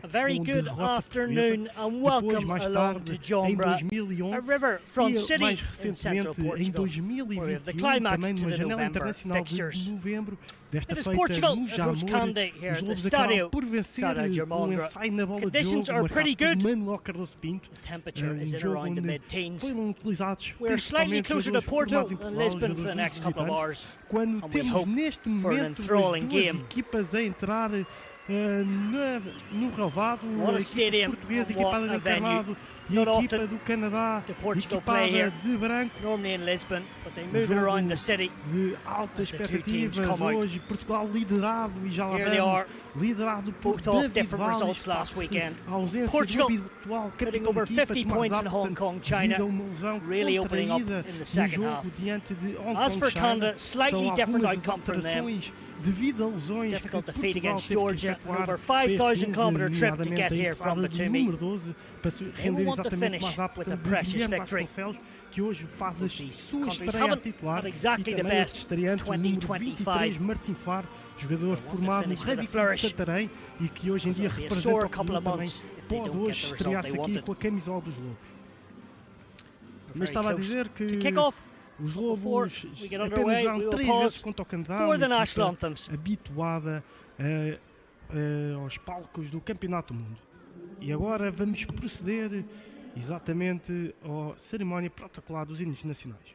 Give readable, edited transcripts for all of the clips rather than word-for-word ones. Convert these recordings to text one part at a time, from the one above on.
A very good afternoon and welcome along to Jombra, a riverfront city in central Portugal, where we have the climax to the November fixtures. It is Portugal versus Candé here at the Stadio Sada Germandra. Conditions are pretty good. The temperature is in around the mid-teens. We're slightly closer to Porto than Lisbon for the next couple of hours, and we hope for an enthralling game. What a stadium, and what a venue. Not often do Portugal play here, normally in Lisbon, but they move it around the city as the two teams come out. Here they are, both off different results last weekend. Portugal putting over 50 points in Hong Kong, China, really opening up in the second half. As for Canada, slightly different outcome from them. Difficult defeat against Georgia, an over 5,000 kilometre trip to get here from Batumi. They will want to finish with a precious victory. These countries haven't had exactly the best 2025. Jogador formado no rugby de Santarém e que hoje em dia representa pode hoje estrear-se aqui com a camisola dos Lobos. Mas estava a dizer que os Lobos apenas jogaram 3 vezes contra o Canadá, habituada aos palcos do Campeonato do Mundo. E agora vamos proceder exatamente à cerimónia protocolar dos hinos nacionais.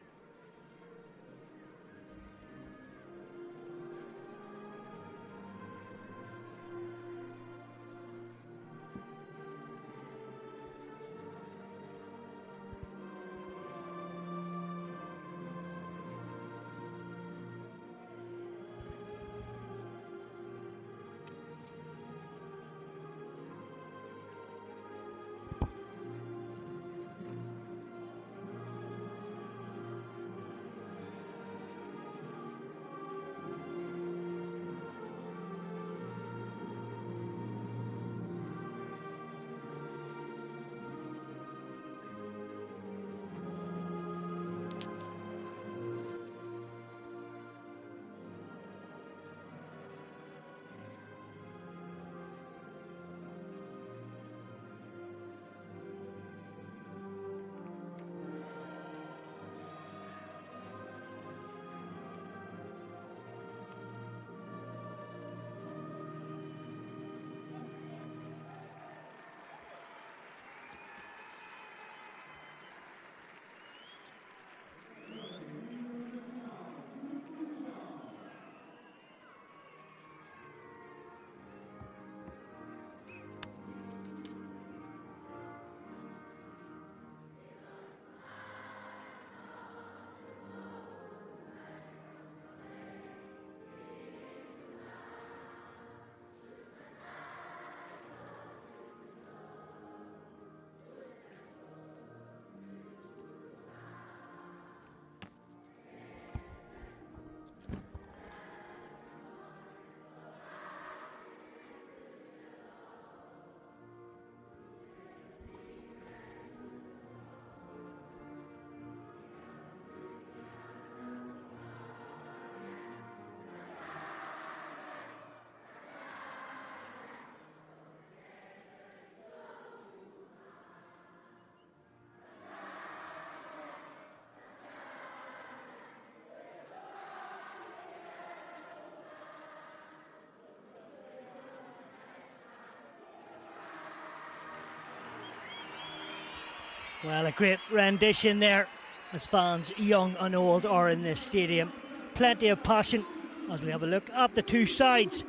Well, a great rendition there, as fans young and old are in this stadium. Plenty of passion as we have a look at the two sides.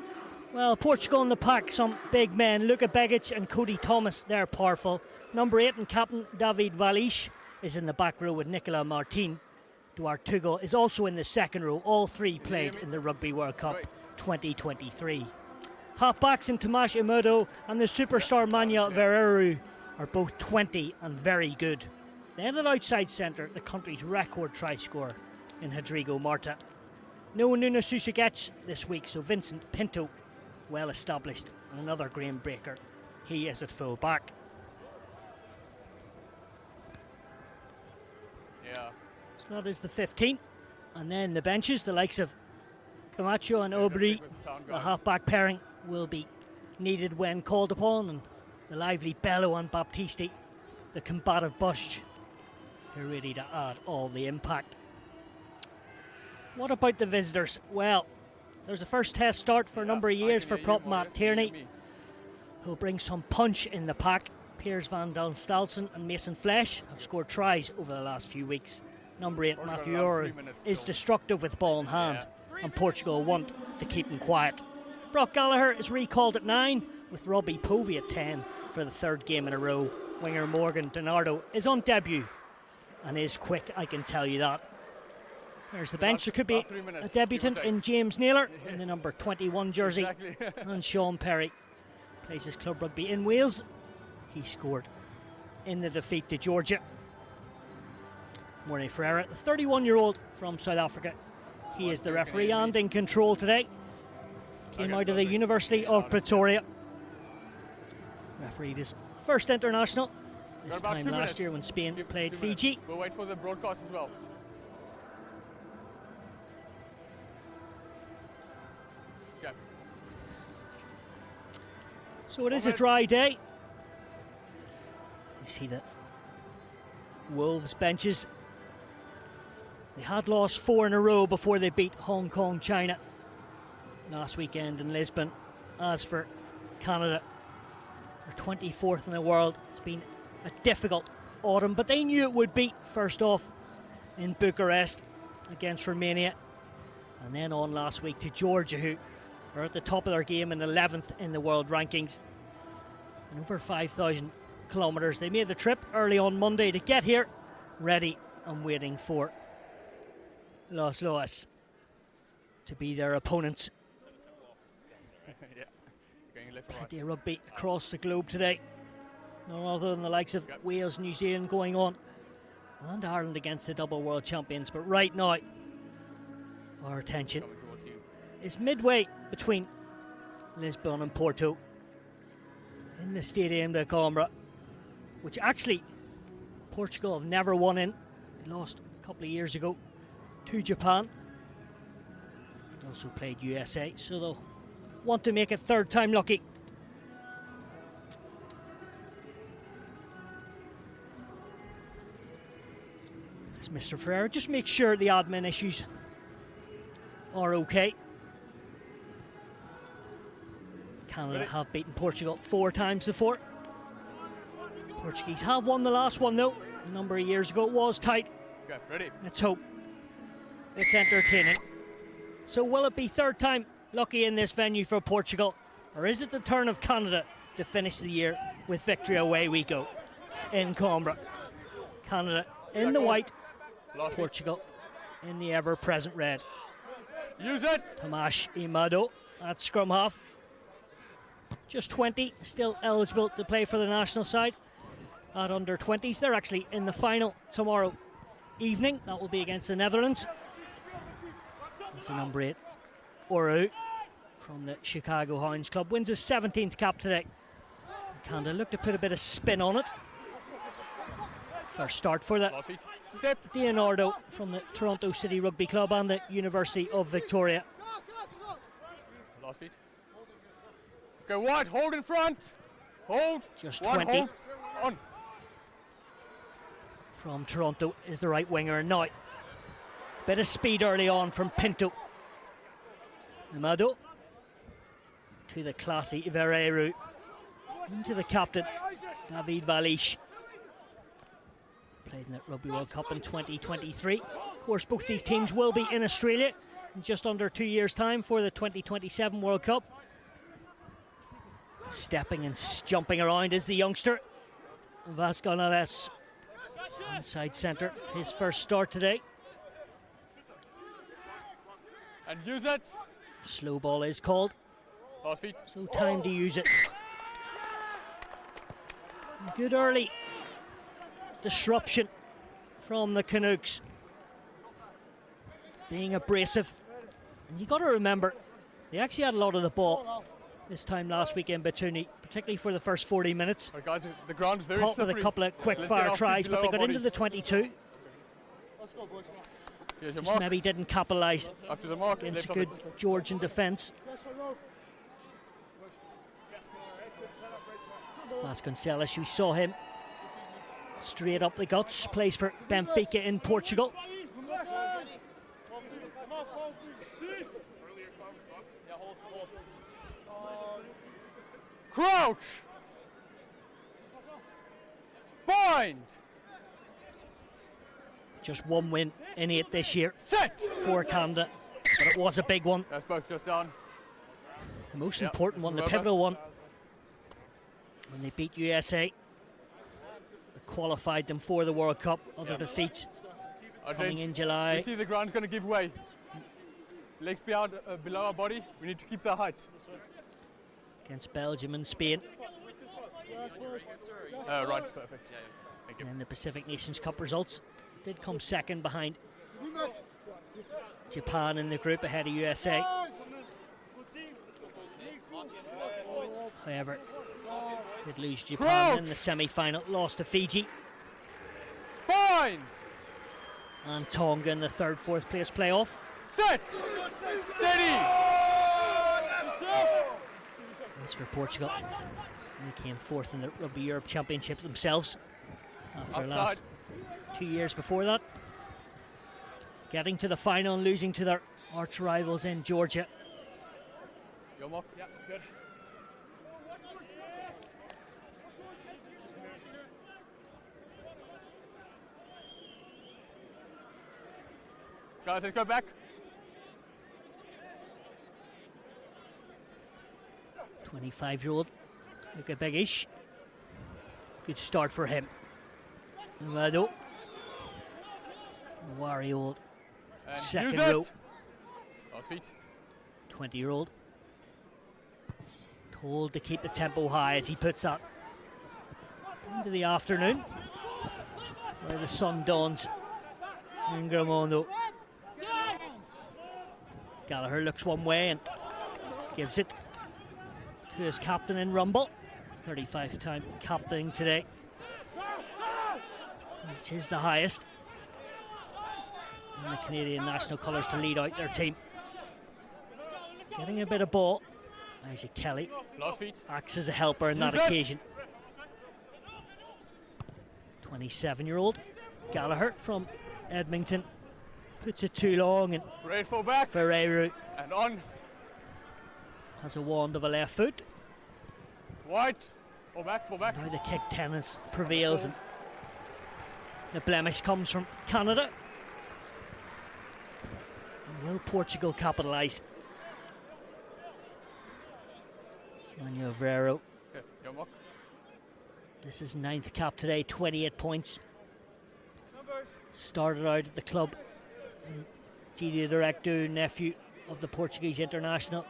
Well, Portugal in the pack, some big men. Luka Begic and Cody Thomas, they're powerful. Number 8 and captain David Valish is in the back row with Nicola Martin. Duarte Tugal is also in the second row. All three played in the Rugby World Cup 2023. Halfbacks in Tomas Imudo and the superstar Manya Vereru are both 20 and very good. Then at outside centre, the country's record try scorer in Rodrigo Marta. No Nuno Susagets this week, so Vincent Pinto, well established, and another game breaker. He is at full back. Yeah. So that is the 15. And then the benches, the likes of Camacho and Aubry, the half-back pairing will be needed when called upon, and the lively Bello and Baptisti, the combative Bush, are ready to add all the impact. What about the visitors? Well, there's a first test start for a number of years for prop Matt Tierney, who'll bring some punch in the pack. Piers van den Stalsen and Mason Flesch have scored tries over the last few weeks. Number 8, Matthew Orr, is destructive with ball in hand, and Portugal want to keep him quiet. Brock Gallagher is recalled at 9, with Robbie Povey at 10 for the third game in a row. Winger Morgan Donardo is on debut and is quick, I can tell you that. There's the bench. There could be a debutant in James Naylor in the number 21 jersey. And Sean Perry plays his club rugby in Wales. He scored in the defeat to Georgia. Morne Ferreira, the 31-year-old from South Africa. He is the referee and in control today. Came out of the University of Pretoria. Refereed his first international, this time last year when Spain played Fiji. We'll wait for the broadcast as well. Okay. So it is a dry day. You see the Wolves benches. They had lost 4 in a row before they beat Hong Kong, China last weekend in Lisbon. As for Canada, they're 24th in the world. It's been a difficult autumn, but they knew it would be. First off in Bucharest against Romania, and then on last week to Georgia, who are at the top of their game and 11th in the world rankings. And over 5,000 kilometres. They made the trip early on Monday to get here, ready and waiting for Los Loas to be their opponents. Plenty of rugby across the globe today. None other than the likes of Wales, New Zealand going on, and Ireland against the double world champions. But right now, our attention is midway between Lisbon and Porto in the Stadium de Coimbra, which actually Portugal have never won in. They lost a couple of years ago to Japan. They also played USA, so they'll want to make it third time lucky. As Mr. Ferreira just make sure the admin issues are okay. Canada have beaten Portugal 4 times before. Portuguese have won the last one though. A number of years ago it was tight. Okay, ready. Let's hope it's entertaining. So will it be third time lucky in this venue for Portugal, or is it the turn of Canada to finish the year with victory? Away we go in Coimbra. Canada in the white, Portugal in the ever-present red. Use it! Tomasz Imado at scrum half. Just 20, still eligible to play for the national side at under 20s. They're actually in the final tomorrow evening. That will be against the Netherlands. That's the number 8, Oru, from the Chicago Hounds Club. Wins his 17th cap today. Canada look to put a bit of spin on it. First start for the Leonardo from the Toronto City Rugby Club and the University of Victoria. Last feet. Go wide, hold in front. Hold. Just wide, 20. hold. On. From Toronto is the right winger, and now bit of speed early on from Pinto. Amado to the classy Vereiro, into the captain David Valish. Played in the Rugby World Cup in 2023. Of course, both these teams will be in Australia in just under 2 years' time for the 2027 World Cup. Stepping and jumping around is the youngster Vasconcelos, inside centre, his first start today. And use it. Slow ball is called. Last feet. So time to use it. Good early disruption from the Canucks. Being abrasive. And you got to remember, they actually had a lot of the ball this time last weekend, Batuni, particularly for the first 40 minutes. Right, guys, the ground's very Caught slippery. with a couple of quick fire tries, but they got into the 22. Just maybe didn't capitalise against a good Georgian defence. Vasconcelos, we saw him straight up the guts, plays for Benfica in Portugal. Crouch! Bind! Just one win in 8 this year Set! for Canada, but it was a big one. That's both just done. The most important one, the pivotal one, when they beat USA. They qualified them for the World Cup. Other defeats coming in July. You see the ground's going to give way. Legs behind, below our body. We need to keep the height. Against Belgium and Spain. Right, perfect. Thank you. And then the Pacific Nations Cup results did come second behind Japan in the group ahead of USA. However, did lose Japan in the semi-final, lost to Fiji. Bind! And Tonga in the third, fourth place playoff. Set! Steady! As for Portugal, they came fourth in the Rugby Europe Championship themselves after the last 2 years before that. Getting to the final and losing to their arch rivals in Georgia. Your mark? Yeah, good. Guys, let's go back. 25-year-old, look at Big-ish. Good start for him. Rado. Wario, second row. Last feet. 20-year-old. Told to keep the tempo high as he puts that into the afternoon, where the sun dawns in Gramondo. Gallagher looks one way and gives it to his captain in Rumble. 35-time captaining today, which is the highest in the Canadian national colours to lead out their team. Getting a bit of ball. Isaac Kelly acts as a helper in that occasion. 27-year-old Gallagher from Edmonton puts it too long, and Right full back. Ferreira And on. has a wand of a left foot. White. Full back, full back. Now the kick tennis prevails, and the blemish comes from Canada. And will Portugal capitalise? Manuel Verreiro. Okay, your mark. This is 9th cap today, 28 points. Started out at the club. Didier Directu, nephew of the Portuguese international,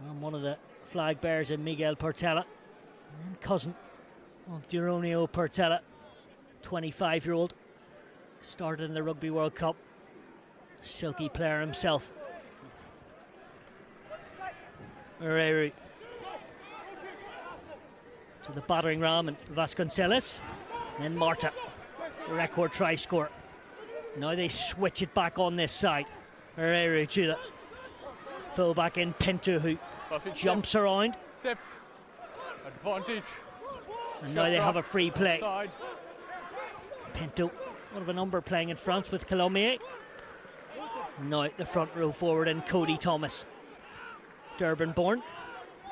and one of the flag bearers in Miguel Portela, and cousin of Geronimo Portela, 25-year-old. Started in the Rugby World Cup. Silky player himself. Herrera to the battering ram, and Vasconcelos, and then Marta, the record try scorer. Now they switch it back on this side. Herrera to the fullback in Pinto, who jumps around. Step. Advantage. And now they have a free play. Side. Pinto, one of a number playing in France with Colombier. Now the front row forward in Cody Thomas. Durban born,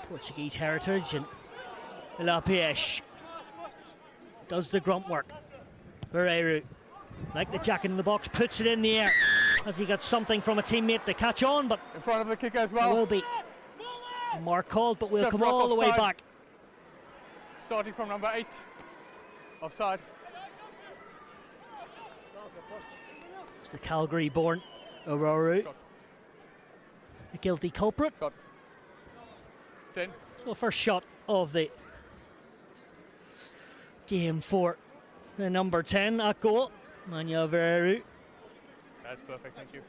Portuguese heritage, and Lapiesh does the grunt work. Herrera, like the jack in the box, puts it in the air. Has he got something from a teammate to catch on? But In front of the kicker as there well. will be a mark called, but we'll Chef come Rock all the way offside. back. Starting from number 8. Offside. It's the Calgary-born Aurora, Shot. the guilty culprit. Shot. 10. So first shot of the game for the number 10 at goal, Manuel Verreiro. That's perfect, thank you.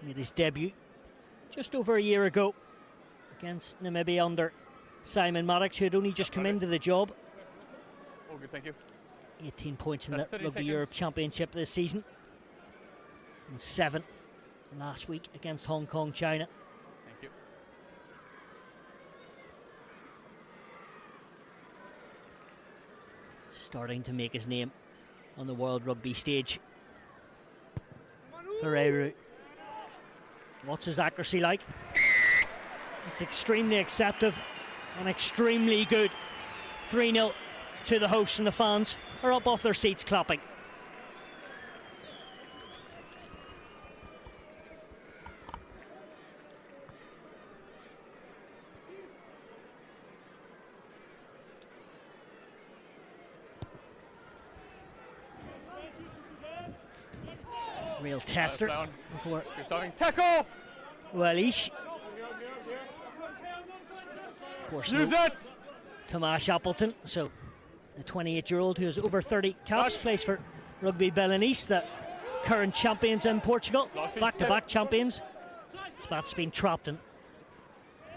Made his debut just over a year ago against Namibia under Simon Maddox, who had only just come into the job. All good, thank you. 18 points in That's the 30 Rugby seconds. Europe Championship this season, and 7 last week against Hong Kong, China. Thank you. starting to make his name on the World Rugby stage. Pereira. What's his accuracy like? It's extremely acceptive and extremely good. 3-0 to the hosts, and the fans are up off their seats clapping. Real tester before tackle. Wellish. Of course, Use it. Tomasz Appleton, so the 28-year-old who has over 30 caps, plays for Rugby Belenenses, the current champions in Portugal, back-to-back champions. Spat's been trapped in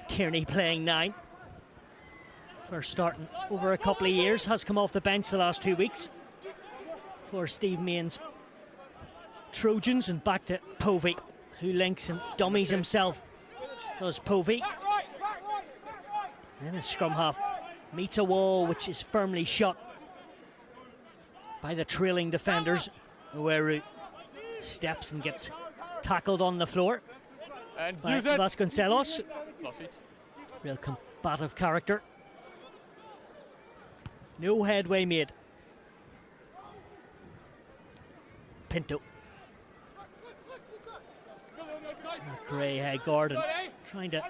Tierney playing 9. First starting over a couple of years, has come off the bench the last 2 weeks for Steve Main's Trojans, and back to Povey, who links and dummies himself. Does Povey. Then a scrum half meets a wall which is firmly shut by the trailing defenders. Ueru steps and gets tackled on the floor And by use it. Vasconcelos. Lost it. Real combative character. No headway made. Pinto. Grey Gordon trying to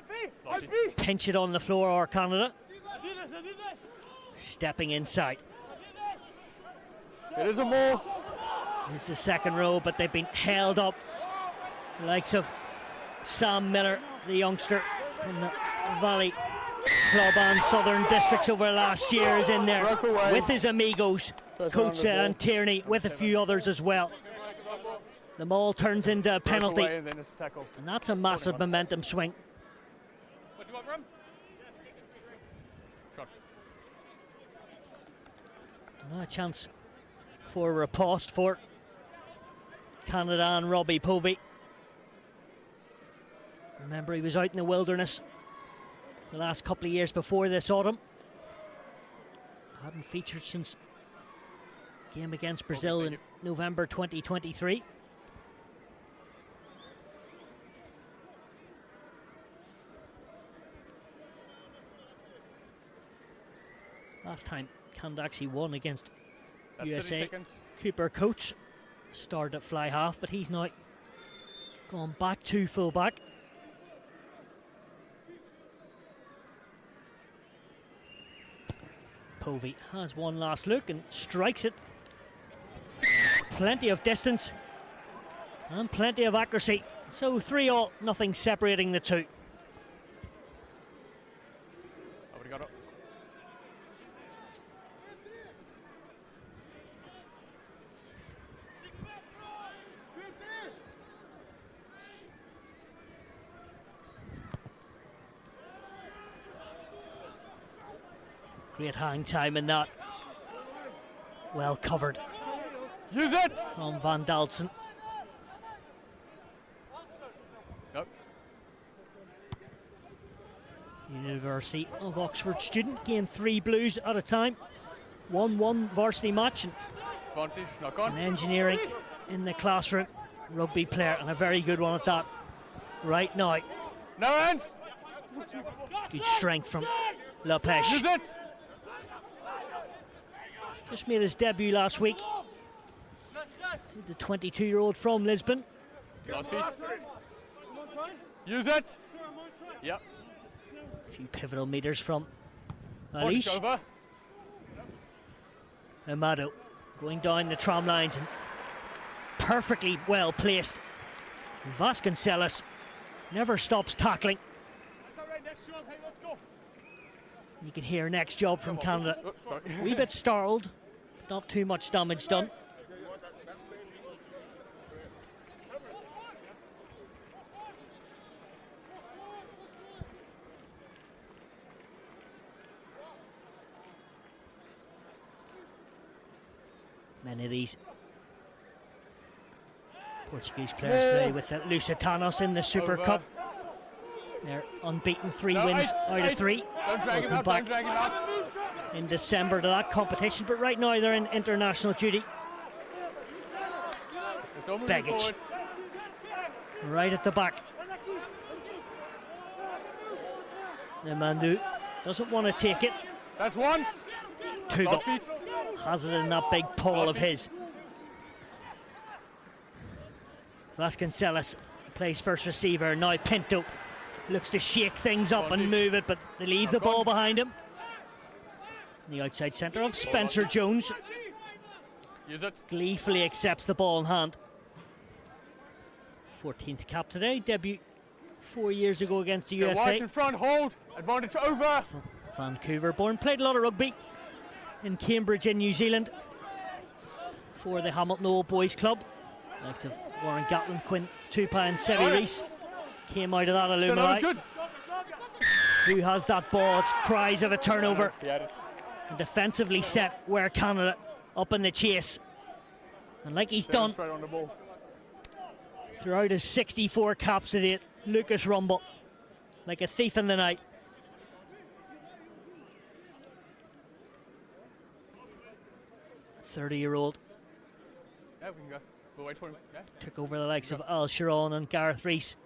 pinch it on the floor, or Canada stepping inside. It is a more. This is the second row, but they've been held up. The likes of Sam Miller, the youngster from the Valley Club and Southern Districts over last year, is in there with his amigos, Coates and Tierney, with a few others as well. The maul turns into a penalty, And then it's a tackle. and that's a massive momentum swing. What do you want, Ram? Now a chance for a riposte for Canada and Robbie Povey. Remember, he was out in the wilderness the last couple of years before this autumn. Hadn't featured since game against Brazil in November 2023. Last time Canada actually won against That's 30 USA. seconds. Cooper Coates started at fly half, but he's now gone back to full back. Povey has one last look and strikes it. Plenty of distance and plenty of accuracy. So 3-all, nothing separating the two. Obrigado. Great hang time in that. Well covered Use it. from Van Dalsen. Nope. University of Oxford student, gained 3 blues at a time. 1-1 varsity match, and Advantage. Knock on. an engineering in the classroom. Rugby player, and a very good one at that. Right now, No hands. good strength from Lapeche. Use it. Just made his debut last week. The 22-year-old from Lisbon. Lost it. Use it. Yep. A few pivotal meters from Point Alish. over. Amado going down the tram lines and perfectly well placed. Vasconcelos never stops tackling. That's all right. Next job. Hey, let's go. You can hear next job from Canada. Oh, sorry. A wee bit startled, but not too much damage done. Many of these Portuguese players play with Lusitanos in the Super Over. Cup. They're unbeaten, 3 wins out of 3. Don't drag him out, don't drag him out. In December to that competition, but right now they're in international duty. Begic, right at the back. Nemandu doesn't want to take it. That's once. Tugal has it in that big paw of his. Vasconcelos plays first receiver. Now Pinto looks to shake things up and move it, but they leave the ball behind him. The outside centre of Spencer Jones gleefully accepts the ball in hand. 14th cap today, debut 4 years ago against the USA. Wide in front, hold, advantage over. Vancouver born, played a lot of rugby in Cambridge in New Zealand for the Hamilton Old Boys Club. Likes of Warren Gatlin, Quinn Tupa and Seve Reese came out of that alumni. Who has that ball? It's cries of a turnover. And defensively set where Canada up in the chase. And like he's done throughout his 64 caps to date, Lucas Rumble, like a thief in the night. A 30-year-old. Yeah, we can go. We'll wait for him. Yeah. Took over the likes of Al Sharon and Gareth Rees,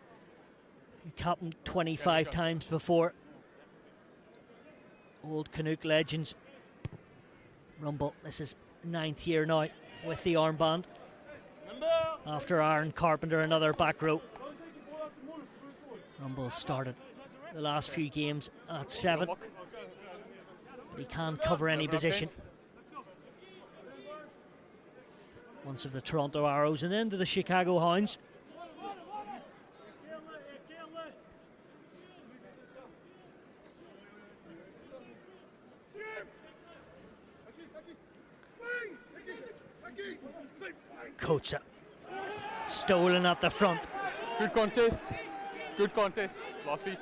who captained 25 times before. Old Canuck legends. Rumble, this is 9th year now with the armband. After Aaron Carpenter, another back row. Rumble started the last few games at 7, but he can't cover any position. Once of the Toronto Arrows and then to the Chicago Hounds. Kocha stolen at the front. Good contest. Good contest. Last feet.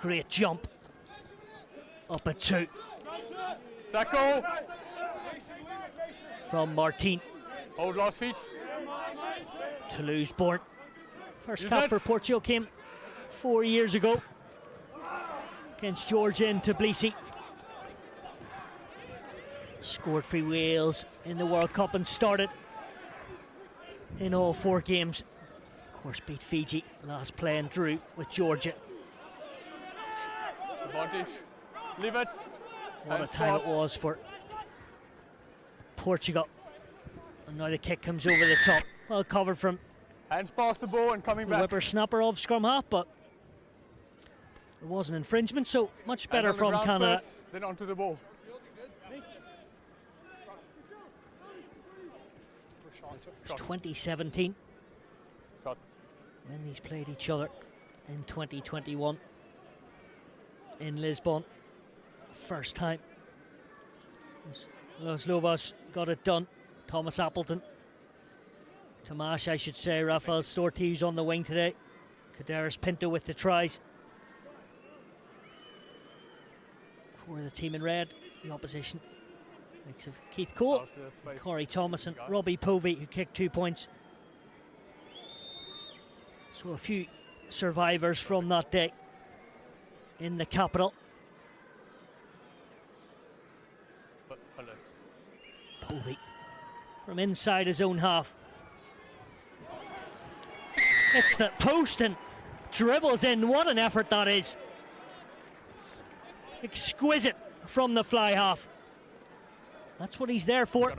Great jump. Up at 2. Tackle. From Martin. Hold last feet. Toulouse born. First cap for Portugal came 4 years ago against Georgia in Tbilisi. Scored for Wales in the World Cup and started in all 4 games. Of course, beat Fiji last play and drew with Georgia. Advantage. Leave it. What a time it was for Portugal. And now the kick comes over the top. Well covered from hands past the ball and coming back. Whippersnapper of scrum half, but it was an infringement, so much better from Canada. First, then onto the ball. It was 2017 Shot. when these played each other in 2021 in Lisbon. First time Los Lobos got it done. Thomas Appleton, Tomash I should say, Rafael Stortiz on the wing today. Kaderis Pinto with the tries. For the team in red, the opposition mix of Keith Cole, Corey Thomas and Robbie Povey, who kicked 2 points. So a few survivors from that day in the capital. Povey from inside his own half. It's the post and dribbles in. What an effort that is. Exquisite from the fly half. That's what he's there for.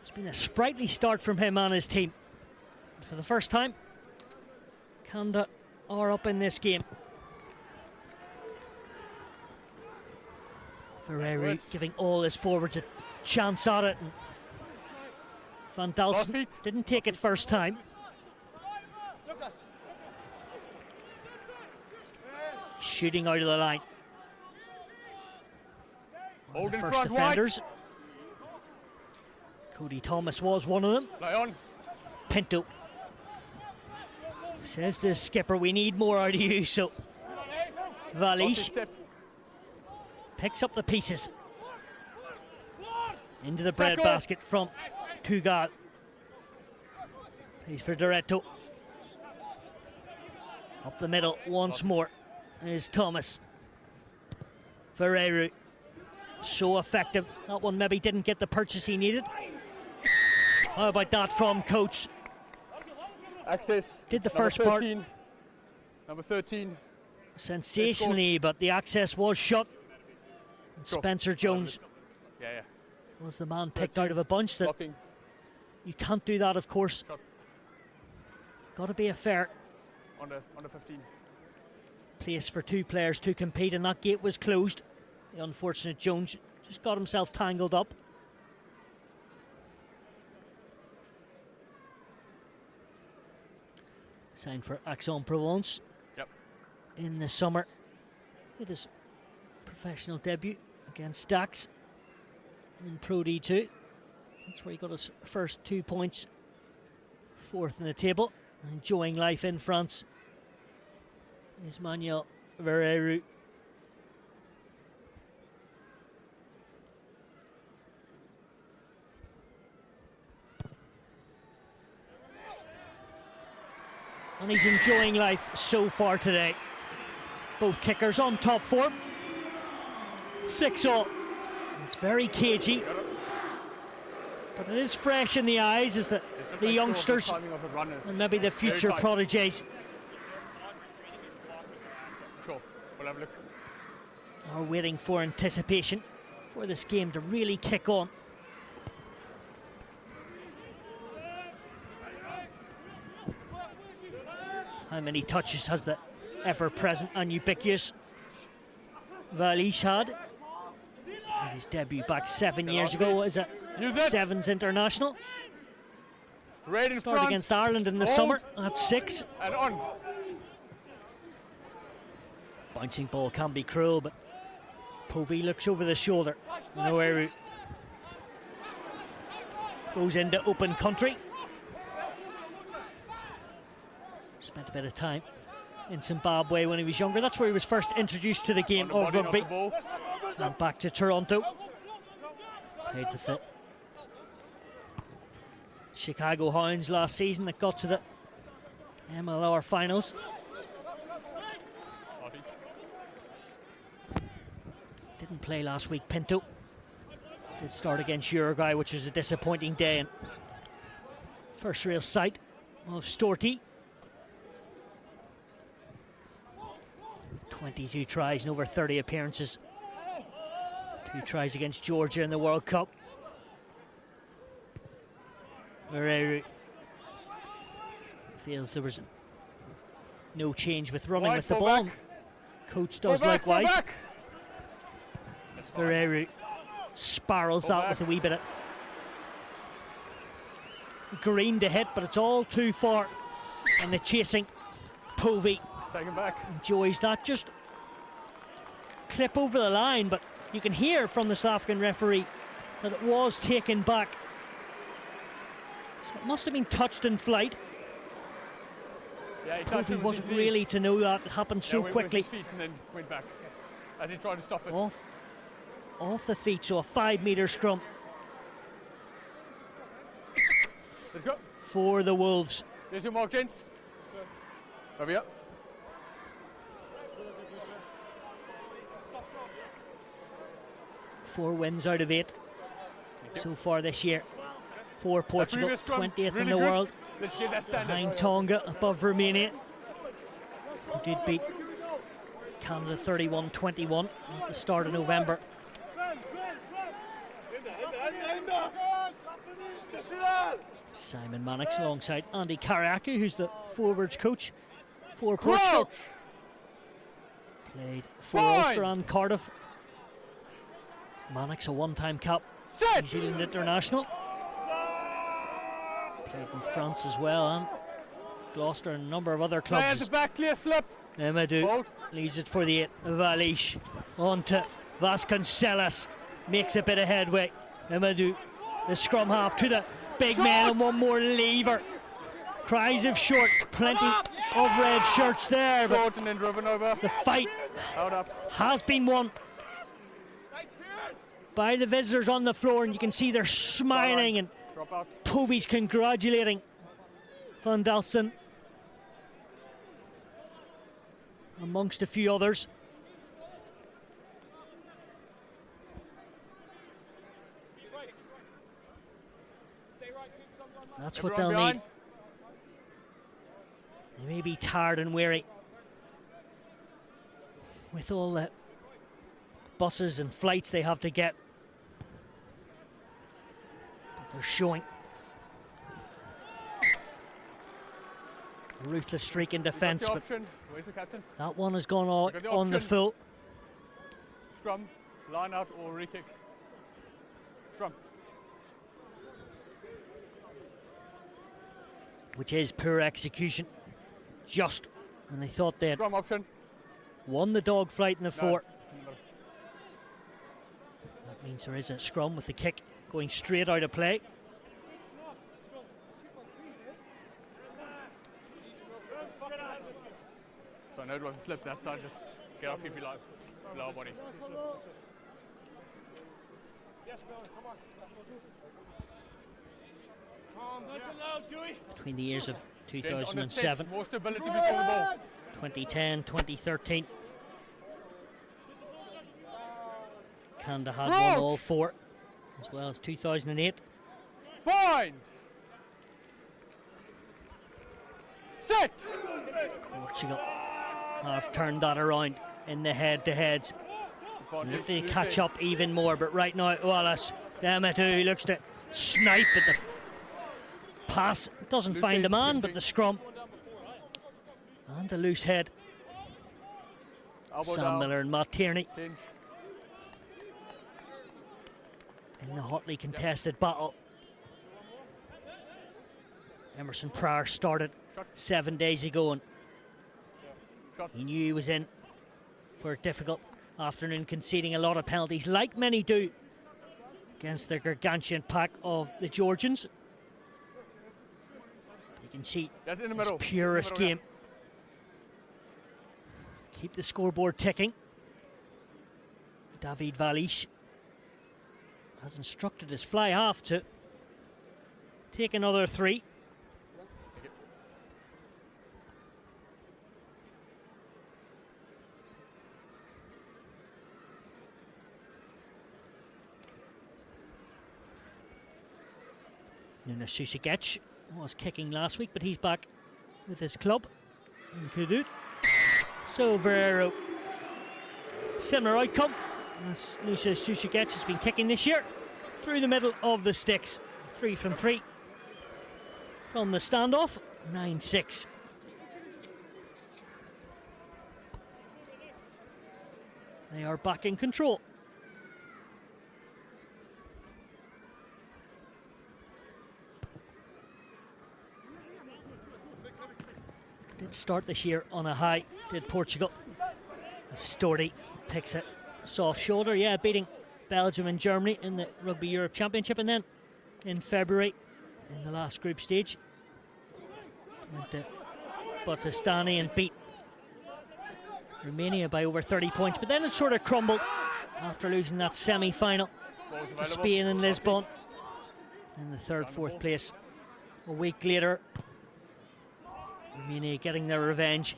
It's been a sprightly start from him and his team. For the first time, Canada are up in this game. Ferreri giving all his forwards a chance at it. And Van Dalsen didn't take it first time. Shooting out of the line. One of the first defenders. Cody Thomas was one of them. Pinto says to the skipper, we need more out of you, so Valish picks up the pieces into the bread basket from Tugal. He's for Doretto. Up the middle once more is Thomas. Ferreira, so effective. That one maybe didn't get the purchase he needed. How about that from coach? Access. Did the first part Number 13. sensationally, but the access was shut. And Spencer Jones was the man picked out of a bunch. That blocking. You can't do that, of course. Got to be a fair Under 15. place for two players to compete, and that gate was closed. The unfortunate Jones just got himself tangled up. Signed for Aix-en-Provence in the summer. Did his professional debut against Dax in Pro D2. That's where he got his first 2 points, fourth in the table. Enjoying life in France is Manuel Ferreira. And he's enjoying life so far today. Both kickers on top form. 6-all. It's very cagey, but it is fresh in the eyes as the youngsters and maybe the future prodigies We'll have a look. are waiting for anticipation for this game to really kick on. How many touches has the ever-present and ubiquitous Valish had? And his debut back 7 years ago as a Sevens international. Right in Started front. against Ireland in the summer at 6. And on. Bouncing ball can be cruel, but Povey looks over the shoulder. Noeru goes into open country. Spent a bit of time in Zimbabwe when he was younger. That's where he was first introduced to the game of rugby. And back to Toronto. Played with the Chicago Hounds last season that got to the MLR finals. Didn't play last week, Pinto. Did start against Uruguay, which was a disappointing day. And first real sight of Storty. 22 tries and over 30 appearances. 2 tries against Georgia in the World Cup. Ferreira feels there was no change with running with the ball. Coach does likewise. Ferreira spirals out with a wee bit of green to hit, but it's all too far. And the chasing Povey enjoys that. Just clip over the line, but you can hear from the South African referee that it was taken back. So it must have been touched in flight. Yeah, Povey wasn't really to know that. It happened so quickly. With his feet and then went back as he tried to stop it. Off the feet, so a 5-metre scrum. Let's go. For the Wolves. There's your mark, gents. Over here. 4 wins out of 8 so far this year for Portugal, 20th in the world, behind Tonga, above Romania, who did beat Canada 31-21 at the start of November. Simon Mannix alongside Andy Kariakou, who's the forwards coach for Portugal. Played for Ulster and Cardiff. Mannix, a one-time cap New Zealand international. Played in France as well, and Gloucester and a number of other clubs. The back, clear slip. Emadou leaves it for the 8. Valish on to Vasconcelos. Makes a bit of headway. Emadou, the scrum half to the big man, and one more lever. Cries of short, plenty of red shirts there. Short and then driven over. The fight has been won by the visitors on the floor, and you can see they're smiling, and Povey's congratulating Van Dalsen. amongst a few others. That's what they'll need. They may be tired and weary with all the buses and flights they have to get, but they're showing a ruthless streak in defence. But where's the captain? That one has gone out on the full. Scrum, line out or re-kick. Scrum. Which is poor execution. Just when they thought they had won the dogfight in the fort. That means there is a scrum with the kick going straight out of play. So I know it was a slip that side, just get off your lower body. Yes, Bill, come on. Between the years of 2007, more stability before the ball. 2010, 2013. Canada had won all four, as well as 2008. Bind! Set! Portugal have turned that around in the head-to-heads. They catch up even more, but right now Wallace, damn it, he looks to snipe at the pass. Doesn't find the man, but the scrum and the loose head. Sam Miller and Matt Tierney in the hotly contested battle. Emerson Pryor started 7 days ago, and he knew he was in for a difficult afternoon, conceding a lot of penalties, like many do against the gargantuan pack of the Georgians. You can see this purest game. Keep the scoreboard ticking. David Valish has instructed his fly half to take another 3. Nunes Susegec was kicking last week, but he's back with his club in Kudut. So Verero, similar outcome as Nunes Susegec has been kicking this year, through the middle of the sticks. 3 from 3 from the standoff. 9-6. They are back in control. Did start this year on a high, did Portugal. Storty takes a soft shoulder, beating Belgium and Germany in the Rugby Europe Championship, and then in February, in the last group stage, went to Botastani and beat Romania by over 30 points, but then it sort of crumbled after losing that semi-final to Spain in Lisbon in the 3rd, 4th place. A week later, Romania getting their revenge.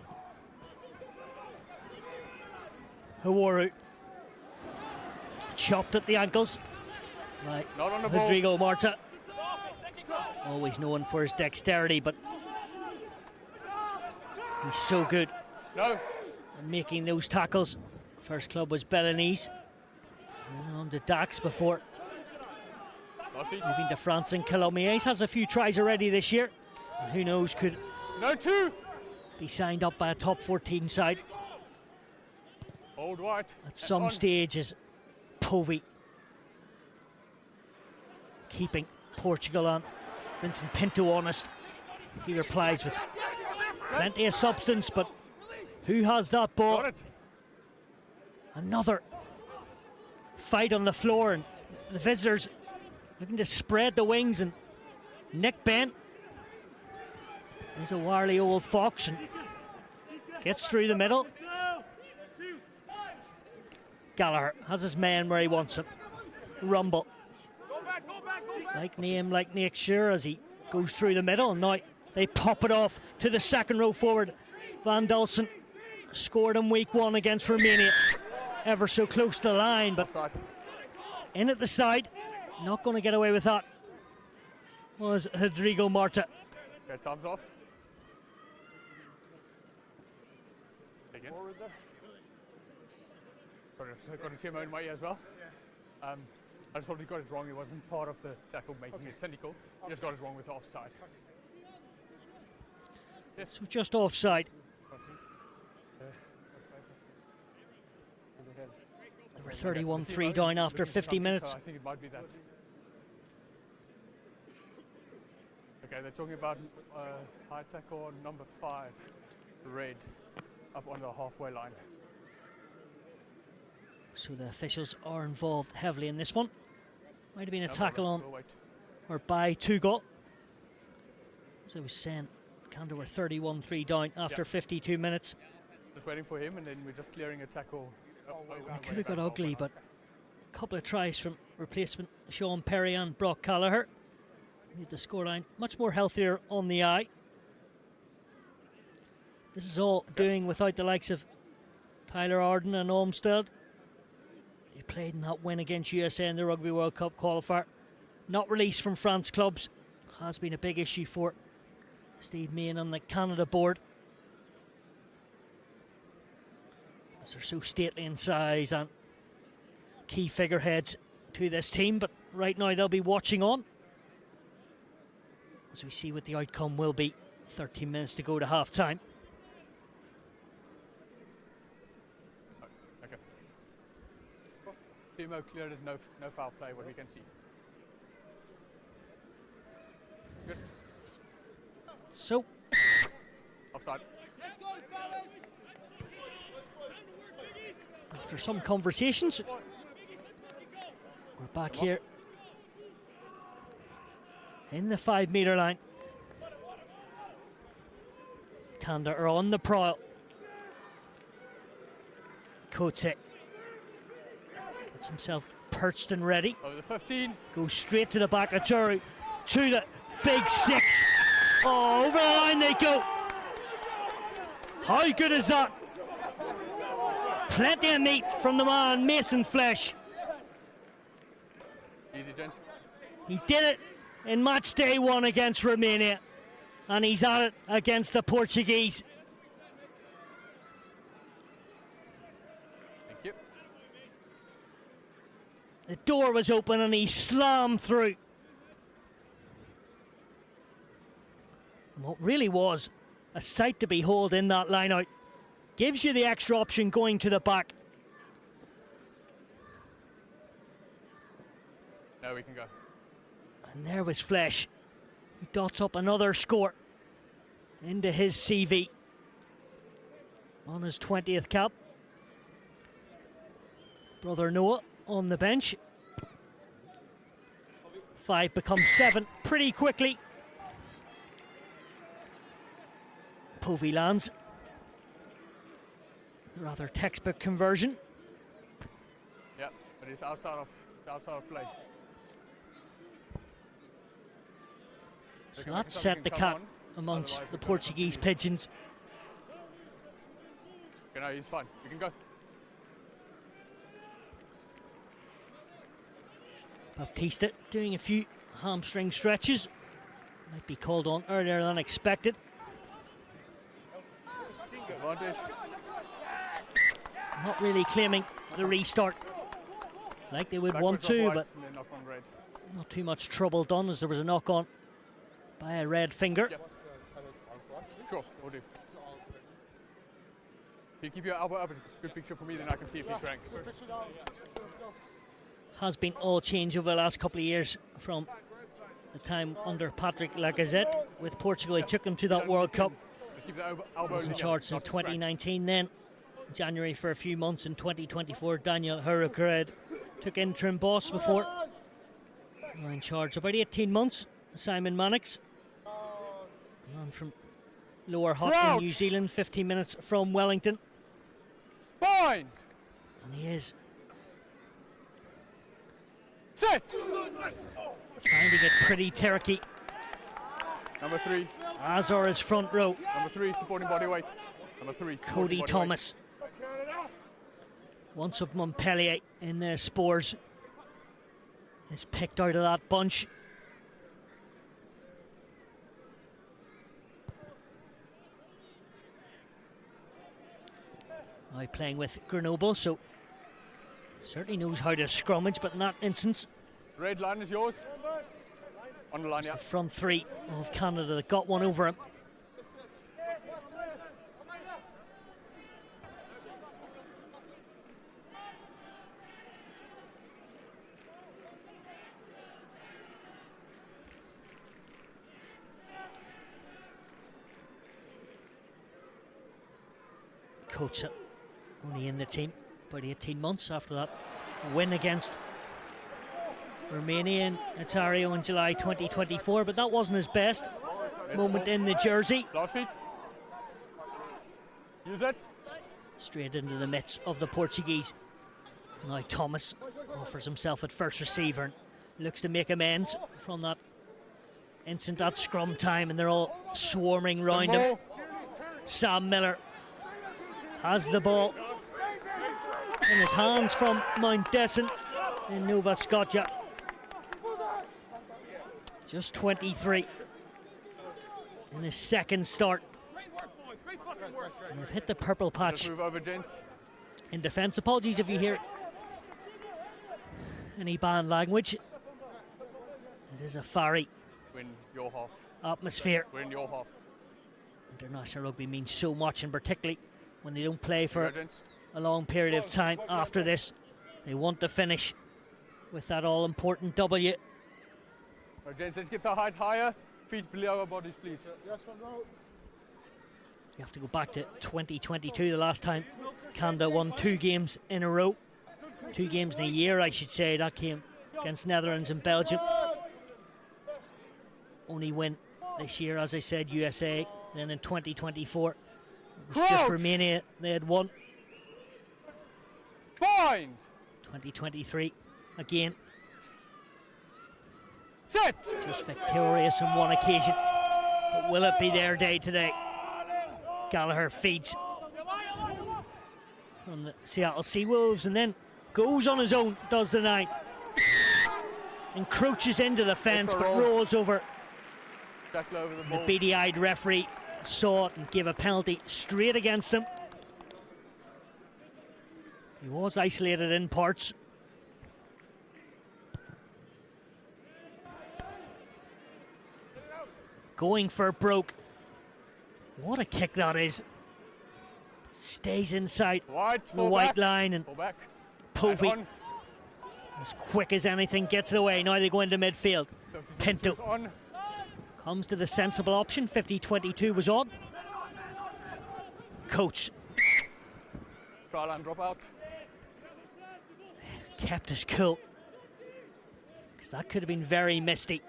Hawaru chopped at the ankles by Rodrigo Marta. Always known for his dexterity, but he's so good at making those tackles. First club was Belenese, and on to Dax before moving to France and Colomiers. Has a few tries already this year, and who knows, could be signed up by a top 14 side at some stage. As Povey keeping Portugal on. Vincent Pinto honest. He replies with plenty of substance, but who has that ball? Another fight on the floor, and the visitors looking to spread the wings, and Nick Bent is a wily old fox and gets through the middle. Gallagher has his man where he wants him. Rumble. Like name, like nature, as he goes through the middle. And now they pop it off to the second row forward, Van Dulsen. scored in week 1 against Romania. Ever so close to the line, but Offside. in at the side. Not going to get away with that was Rodrigo Marta. Okay, thumbs off. Again. Forward there. Got to see my own way as well. I just probably got it wrong. It wasn't part of the tackle making it cynical. I just got it wrong with the offside. Yes. So just offside. They were 31-3 down after 50 minutes. So I think it might be that. Okay, they're talking about high tackle on number 5, red, up on the halfway line. So the officials are involved heavily in this one. Might have been a No, tackle on we'll wait. or by Tugal. As I was saying, Canada were 31-3 down after 52 minutes. Just waiting for him, and then we're just clearing a tackle. It could have got ugly, but a couple of tries from replacement Sean Perry and Brock Callagher made the scoreline much more healthier on the eye. This is all doing without the likes of Tyler Arden and Olmsted. He played in that win against USA in the Rugby World Cup qualifier. Not released from France clubs has been a big issue for Steve Meehan on the Canada board, as they're so stately in size and key figureheads to this team. But right now they'll be watching on as we see what the outcome will be. 13 minutes to go to half time. Okay. Timo cleared it, no foul play, what we can see. Good. So, Offside. after some conversations, we're back here in the 5 metre line. Canada are on the prowl. Coetzee gets himself perched and ready. Over the 15. Goes straight to the back of Juru, to the big 6. Oh, over the line they go. How good is that? Plenty of meat from the man, Mason Flesh. Easy, gent. He did it in match day 1 against Romania, and he's at it against the Portuguese. Thank you. The door was open and he slammed through. What really was a sight to behold in that line out. Gives you the extra option going to the back. Now we can go. And there was Flesh. He dots up another score into his CV on his 20th cap. Brother Noah on the bench. 5 becomes 7 pretty quickly. Povey lands. Rather textbook conversion. Yeah, but it's outside of play. So that set the cap amongst the Portuguese pigeons. Okay, no, he's fine. We can go. Baptista doing a few hamstring stretches. Might be called on earlier than expected. Advantage. Not really claiming the restart like they would want to, but not too much trouble done as there was a knock on by a red finger. Yep. Sure, we'll do. You keep your elbow up, it's a good picture for me, then I can see if he's ranked. Has been all change over the last couple of years from the time under Patrick Lacazette with Portugal. He took him to that World Cup. Just keep the elbow Was in charge since 2019 then. January for a few months in 2024. Daniel Hurricane took interim boss before. In charge about 18 months. Simon Mannix. Man from Lower Hutt in New Zealand, 15 minutes from Wellington. Bind! And he is Set! finding it pretty turkey. Number 3. As are his front row. Number 3, supporting body weight. Number 3. Cody Thomas. Once of Montpellier in the Spurs is picked out of that bunch. Now playing with Grenoble, so certainly knows how to scrummage, but in that instance, red line is yours. On the line, yeah. The front three of Canada that got one over him. Coach only in the team about 18 months after that win against Romania in Ontario in July 2024, but that wasn't his best moment in the jersey. Last feet. Use it. Straight into the midst of the Portuguese. Now Thomas offers himself at first receiver and looks to make amends from that instant at scrum time, and they're all swarming round him. Sam Miller has the ball in his hands from Mount Desson in Nova Scotia. Just 23 in his second start. And they've hit the purple patch move over, gents. in defence. Apologies if you hear any banned language. It is a fiery Win your half. atmosphere. Win your half. International rugby means so much, and particularly when they don't play for a long period of time after this. They want to finish with that all-important W. Right, gents, let's get the height higher. Feet below our bodies, please. You have to go back to 2022, the last time Canada won 2 games in a row. 2 games in a year, I should say. That came against Netherlands and Belgium. Only win this year, as I said, USA. Then in 2024, it was just Romania they had won. Bind. 2023, again. Set. Just victorious on one occasion. But will it be their day today? Gallagher feeds from the Seattle Seawolves and then goes on his own, does the 9. Encroaches into the fence but rolls over. The beady-eyed referee saw it and gave a penalty straight against him. He was isolated in parts. Going for broke. What a kick that is. Stays inside the white line, and Povey, as quick as anything, gets it away. Now they go into midfield. Pinto comes to the sensible option. 50-22 was on. Coach Try line drop out. kept us cool, because that could have been very misty.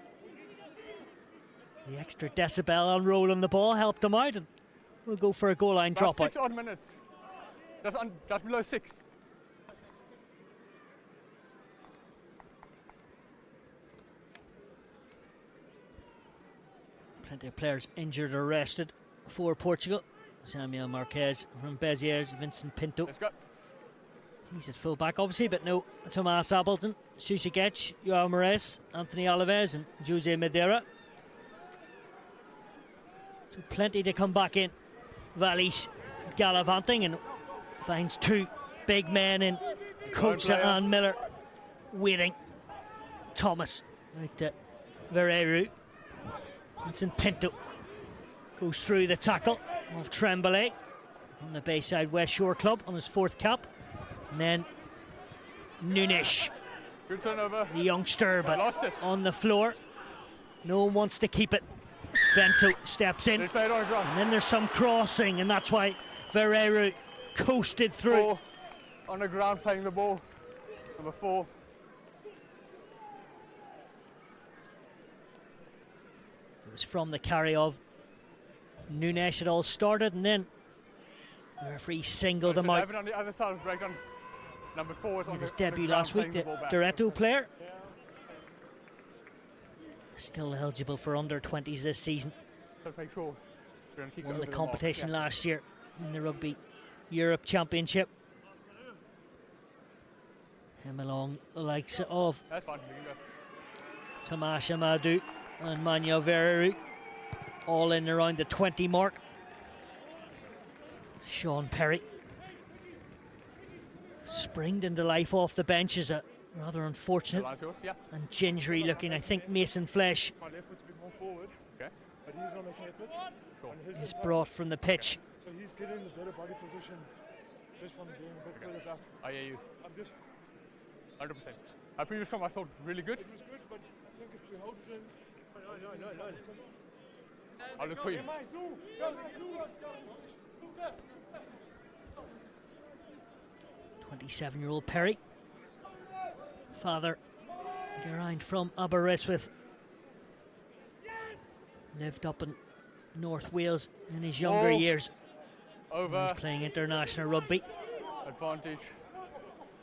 The extra decibel on rolling the ball helped them out, and we'll go for a goal line dropout. 6 odd minutes. Just below 6. Plenty of players injured or rested for Portugal. Samuel Marquez from Beziers, Vincent Pinto. Let's go. He's at full back, obviously, but no Tomas Appleton, Susi Getch, Joao Moraes, Anthony Alves, and Jose Madeira. So plenty to come back in. Valise gallivanting and finds 2 big men in Kocha and Miller waiting. Thomas right to Vereru. Vincent Pinto goes through the tackle of Tremblay from the Bayside West Shore Club on his 4th cap. And then Nunes, good turnover. the youngster, but on the floor. No one wants to keep it. Bento steps in, and then there's some crossing, and that's why Vereru coasted through. 4 on the ground playing the ball. Number 4. It was from the carry of Nunes it all started, and then the referee singled him out. On the other side of breakdown. Number 4 is on his debut last week, the Doretto player. Still eligible for under 20s this season. Make sure Won the competition last year in the Rugby Europe Championship. Him along the likes of Tomas Amadou and Manya Vereru, all in around the 20 mark. Sean Perry springed into life off the bench is a rather unfortunate and gingery looking, I think, Mason Flesh is brought from the pitch. So he's getting the better body position just from being a bit further back. I hear you. I'm just 100%. Our previous scrum I thought really good. It was good, but I think if we hold it in. No. I'll look for you. 27-year-old Perry, father Geraint from Aberystwyth, lived up in North Wales in his younger years. Over. He's playing international rugby. Advantage.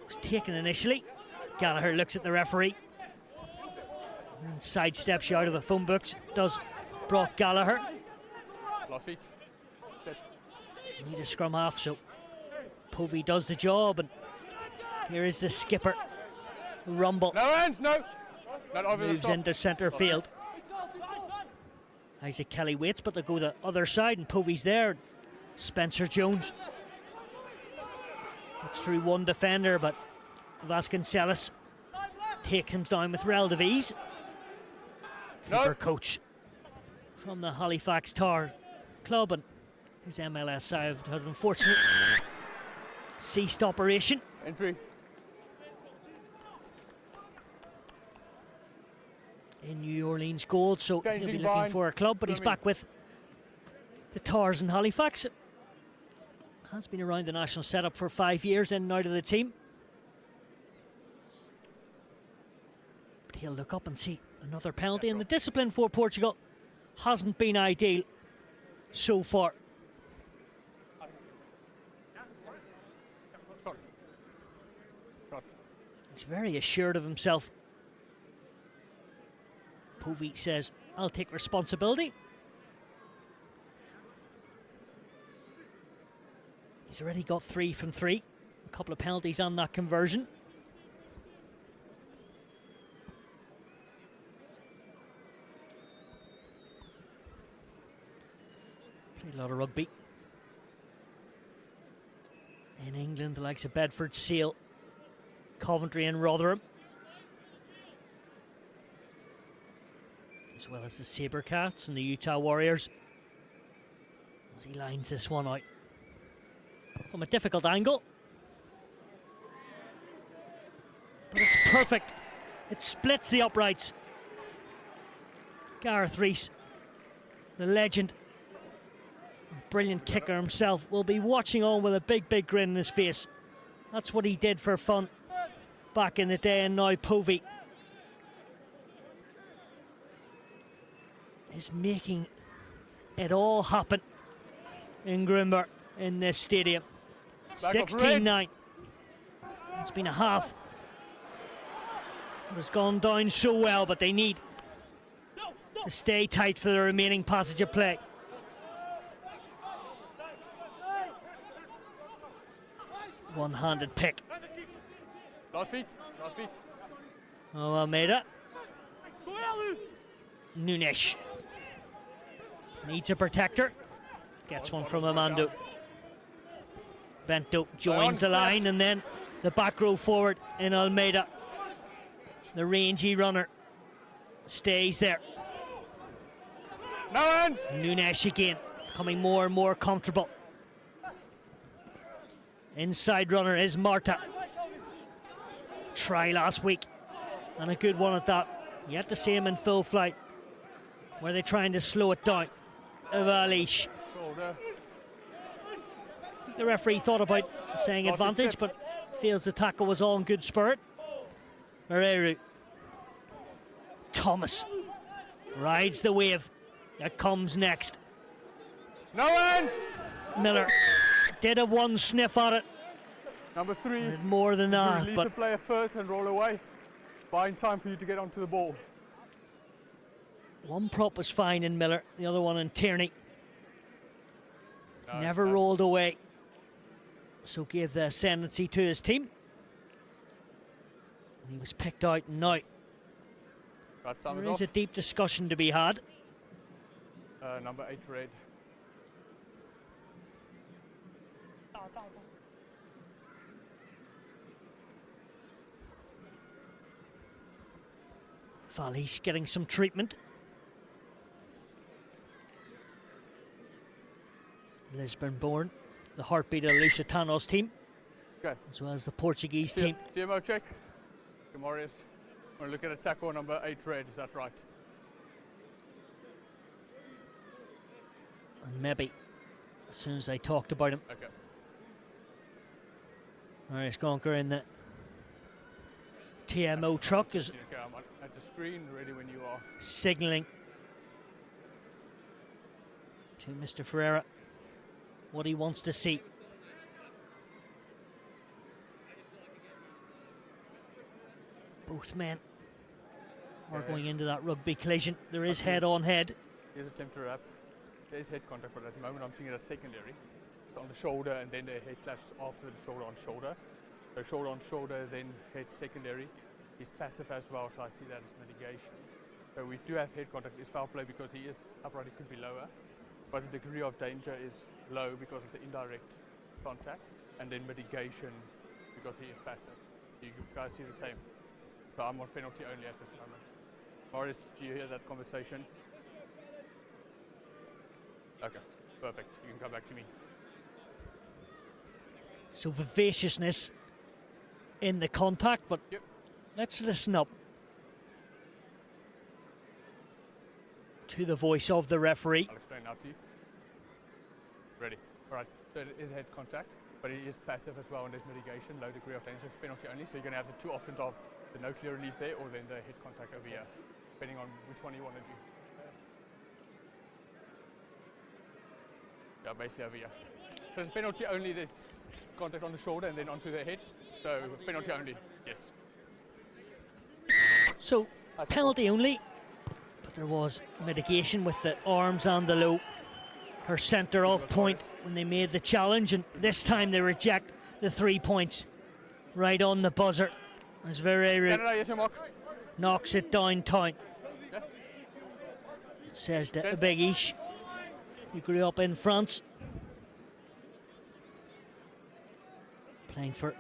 Was taken initially. Gallagher looks at the referee and sidesteps you out of the phone books. Does Brock Gallagher. Last feet. Set. Need a scrum half, so Povey does the job, and here is the skipper. Rumble. No hands, no. Not over moves the top. into centre field. Isaac Kelly waits, but they go the other side, and Povey's there. Spencer Jones. It's through one defender, but Vasconcelos takes him down with relative ease. Keeper coach from the Halifax Tar Club, and his MLS side had unfortunately ceased operation. Entry. In New Orleans gold, so he'll be Changing looking bind. for a club, but he's back with the Tars in Halifax. Has been around the national setup for 5 years, in and out of the team. But he'll look up and see another penalty, and the discipline for Portugal hasn't been ideal so far. He's very assured of himself. Povey says, I'll take responsibility. He's already got 3 from 3. A couple of penalties on that conversion. Played a lot of rugby. In England, the likes of Bedford, Sale, Coventry and Rotherham, as well as the Sabercats and the Utah Warriors, as he lines this one out from a difficult angle. But it's perfect. It splits the uprights. Gareth Rees, the legend, brilliant kicker himself, will be watching on with a big grin on his face. That's what he did for fun back in the day, and now Povey is making it all happen in Grimber in this stadium. 16-9. It's been a half. It has gone down so well, but they need to stay tight for the remaining passage of play. One-handed pick. Last feet. Oh, Almeida. Nunes needs a protector. Gets one from Amando. Bento joins the line, and then the back row forward in Almeida. The rangy runner stays there. No hands. Nunes again, becoming more and more comfortable. Inside runner is Marta. Try last week, and a good one at that. Yet to see him in full flight. Were they trying to slow it down? Avalish. The referee thought about saying advantage, but feels the tackle was all in good spirit. Herrera. Thomas rides the wave that comes next. No hands. Miller did have one sniff at it. Number 3. More than that, release but the player first and roll away, buying time for you to get onto the ball. one prop was fine in Miller, the other one in Tierney. Never rolled away. So gave the ascendancy to his team. And he was picked out now. There is a deep discussion to be had. Number 8 red. Valley's getting some treatment. Lisbon born, the heartbeat of Lusitano's team, as well as the Portuguese team. GMO check. Good Marius. We're looking at tackle number 8 red, is that right? And maybe as soon as I talked about him. Okay. Marius Gonker in the TMO truck is okay, I'm at the screen, ready when you are. signalling to Mr. Ferreira what he wants to see. Both men are going into that rugby collision. There is head on head. Here's a attempt to wrap. There's head contact, but at the moment I'm seeing it as secondary. It's on the shoulder and then the head clash after the shoulder on shoulder. So shoulder on shoulder, then head secondary. He's passive as well, so I see that as mitigation. So we do have head contact. It's foul play because he is upright, it could be lower. But the degree of danger is low because of the indirect contact, and then mitigation because he is passive. You guys see the same. So I'm on penalty only at this moment. Morris, do you hear that conversation? Okay, perfect. You can come back to me. So vivaciousness in the contact, but let's listen up to the voice of the referee. I'll explain now to you. Ready. All right. So it is head contact, but it is passive as well, and there's mitigation, low degree of danger, it's penalty only. So you're going to have the two options of the no clear release there, or then the head contact over here, depending on which one you want to do. Yeah, basically over here. So it's penalty only. There's contact on the shoulder and then onto the head. So penalty only. Yes. So penalty only, but there was mitigation with the arms and the low. Her centre off point when they made the challenge, and this time they reject the 3 points right on the buzzer as Verreiro knocks it downtown. It says that the Big Ish, he grew up in France, playing for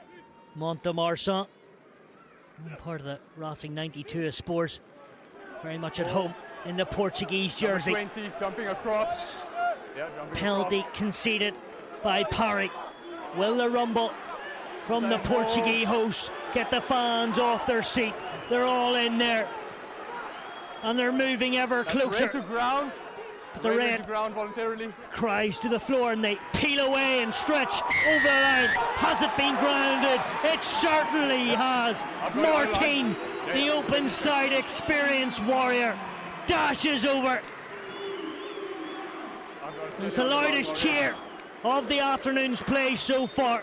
Mont-de-Marsan, part of the Racing 92 Spurs, very much at home in the Portuguese jersey. 20, jumping across. Penalty conceded by Parry. Will the rumble from the Portuguese hosts get the fans off their seat? They're all in there, and they're moving ever closer. Red to ground. But the red to ground voluntarily. Cries to the floor, and they peel away and stretch over the line. Has it been grounded? It certainly has. Martin, the open side experienced warrior, dashes over. It's the loudest cheer of the afternoon's play so far.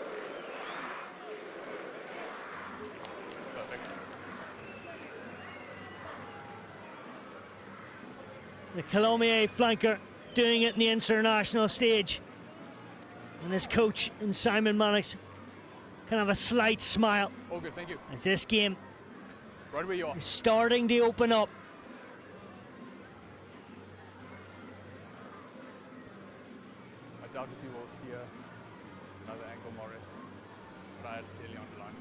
The Colomiers flanker doing it in the international stage. And his coach and Simon Mannix can have a slight smile. Oh, good, thank you. As this game right where you are. is starting to open up. I doubt if you will see another angle, Morris. But I had clearly on the line.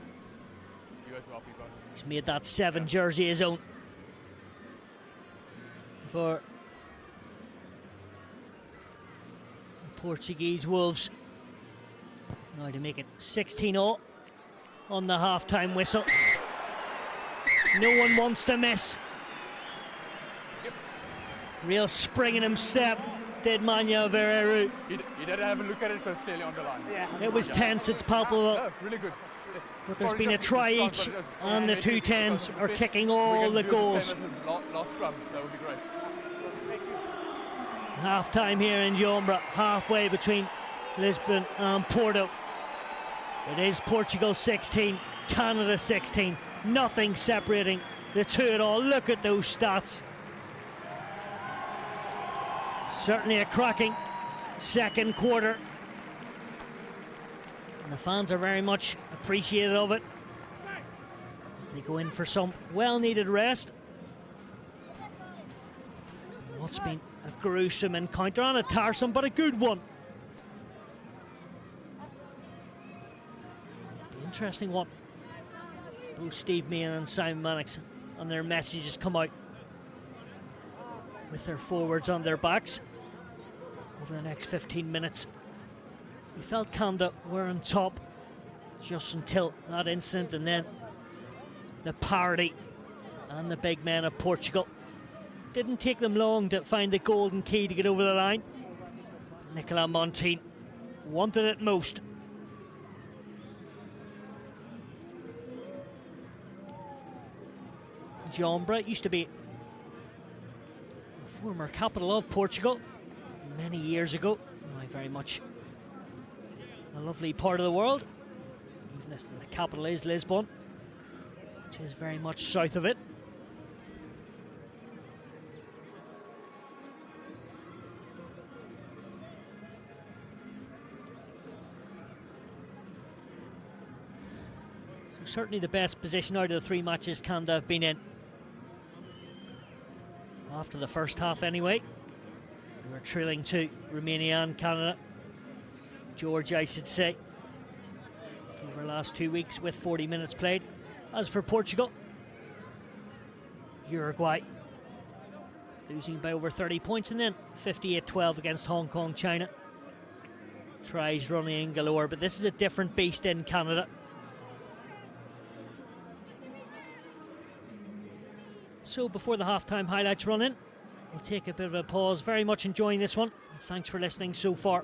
You guys will people. He's made that 7 jersey his own. For the Portuguese Wolves. Now to make it 16-0 on the half-time whistle. No one wants to miss. Real spring in him step did Manya Verreiro. He did have a look at it, so it's clearly on the line. Yeah. It was tense, it's palpable. Yeah, really good. But there's been a try each, and the 210s are kicking all the goals. Last scrum, that would be great. Half time here in Jombra, halfway between Lisbon and Porto. It is Portugal 16, Canada 16. Nothing separating the two at all. Look at those stats. Certainly a cracking second quarter And the fans are very much appreciative of it as they go in for some well-needed rest. What's been a gruesome encounter and a tiresome, but a good one. Be interesting what both Steve Meehan and Simon Mannix on their messages come out with their forwards on their backs over the next 15 minutes. We felt Canada were on top just until that incident, and then the parody and the big men of Portugal. Didn't take them long to find the golden key to get over the line. Nicolas Montine wanted it most. Jombra used to be the former capital of Portugal many years ago. Now very much a lovely part of the world, even as the capital is Lisbon, which is very much south of it. So certainly the best position out of the three matches Canada have been in. After the first half anyway. We were trailing to Romania and Canada. Georgia, I should say, over the last 2 weeks with 40 minutes played. As for Portugal, Uruguay losing by over 30 points, and then 58-12 against Hong Kong, China. Tries running in galore, but this is a different beast in Canada. So before the halftime highlights run in, we'll take a bit of a pause. Very much enjoying this one. Thanks for listening so far.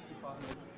65.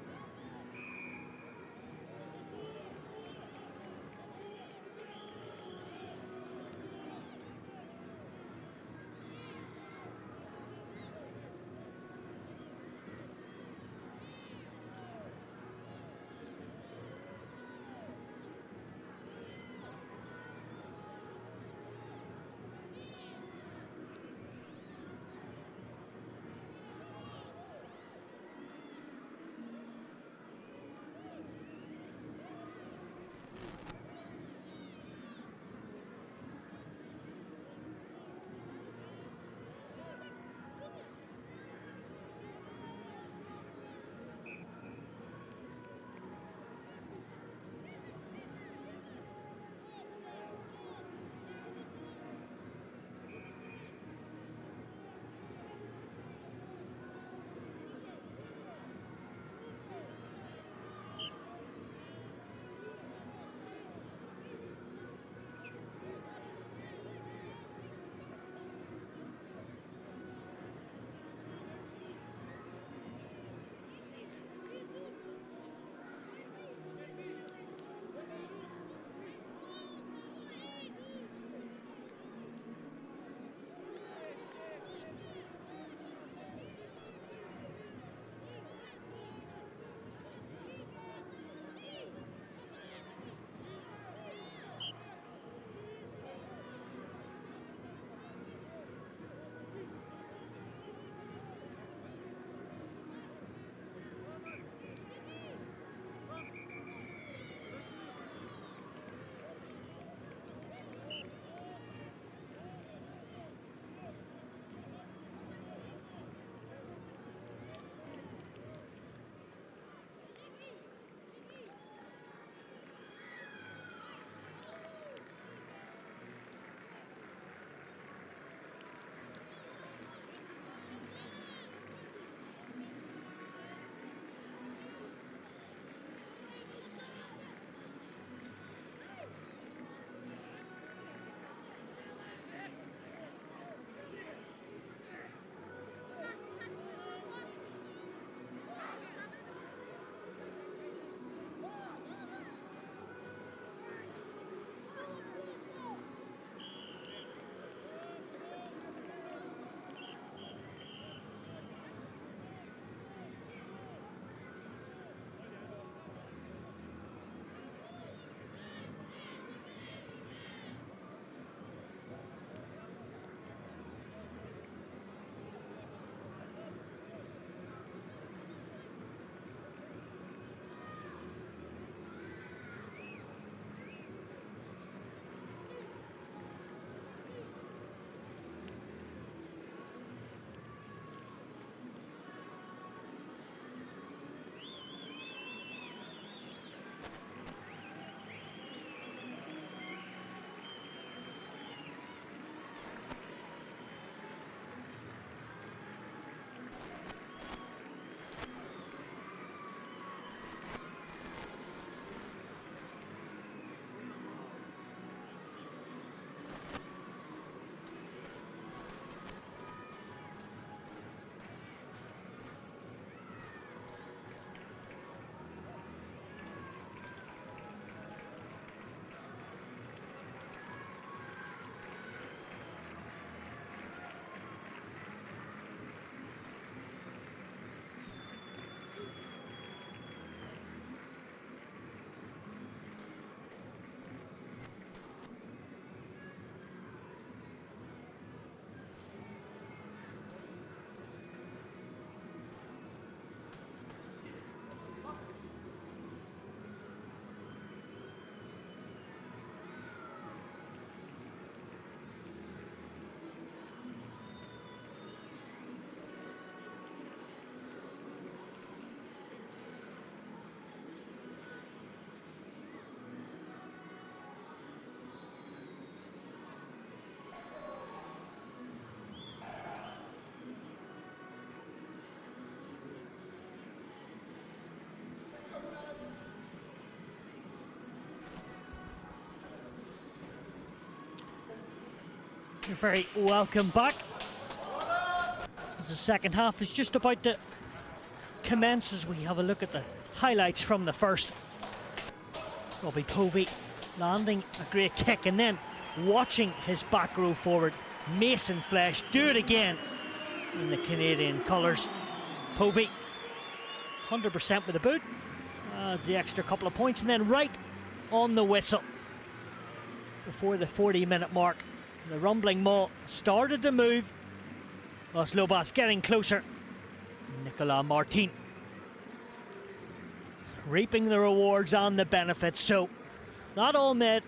You're very welcome back. As the second half is just about to commence as we have a look at the highlights from the first. Robbie Povey landing a great kick, and then watching his back row forward, Mason Flesh, do it again in the Canadian colours. Povey, 100% with the boot, adds the extra couple of points, and then right on the whistle before the 40-minute mark, the rumbling maw started to move. Los Lobos getting closer. Nicolas Martin reaping the rewards and the benefits. So that all made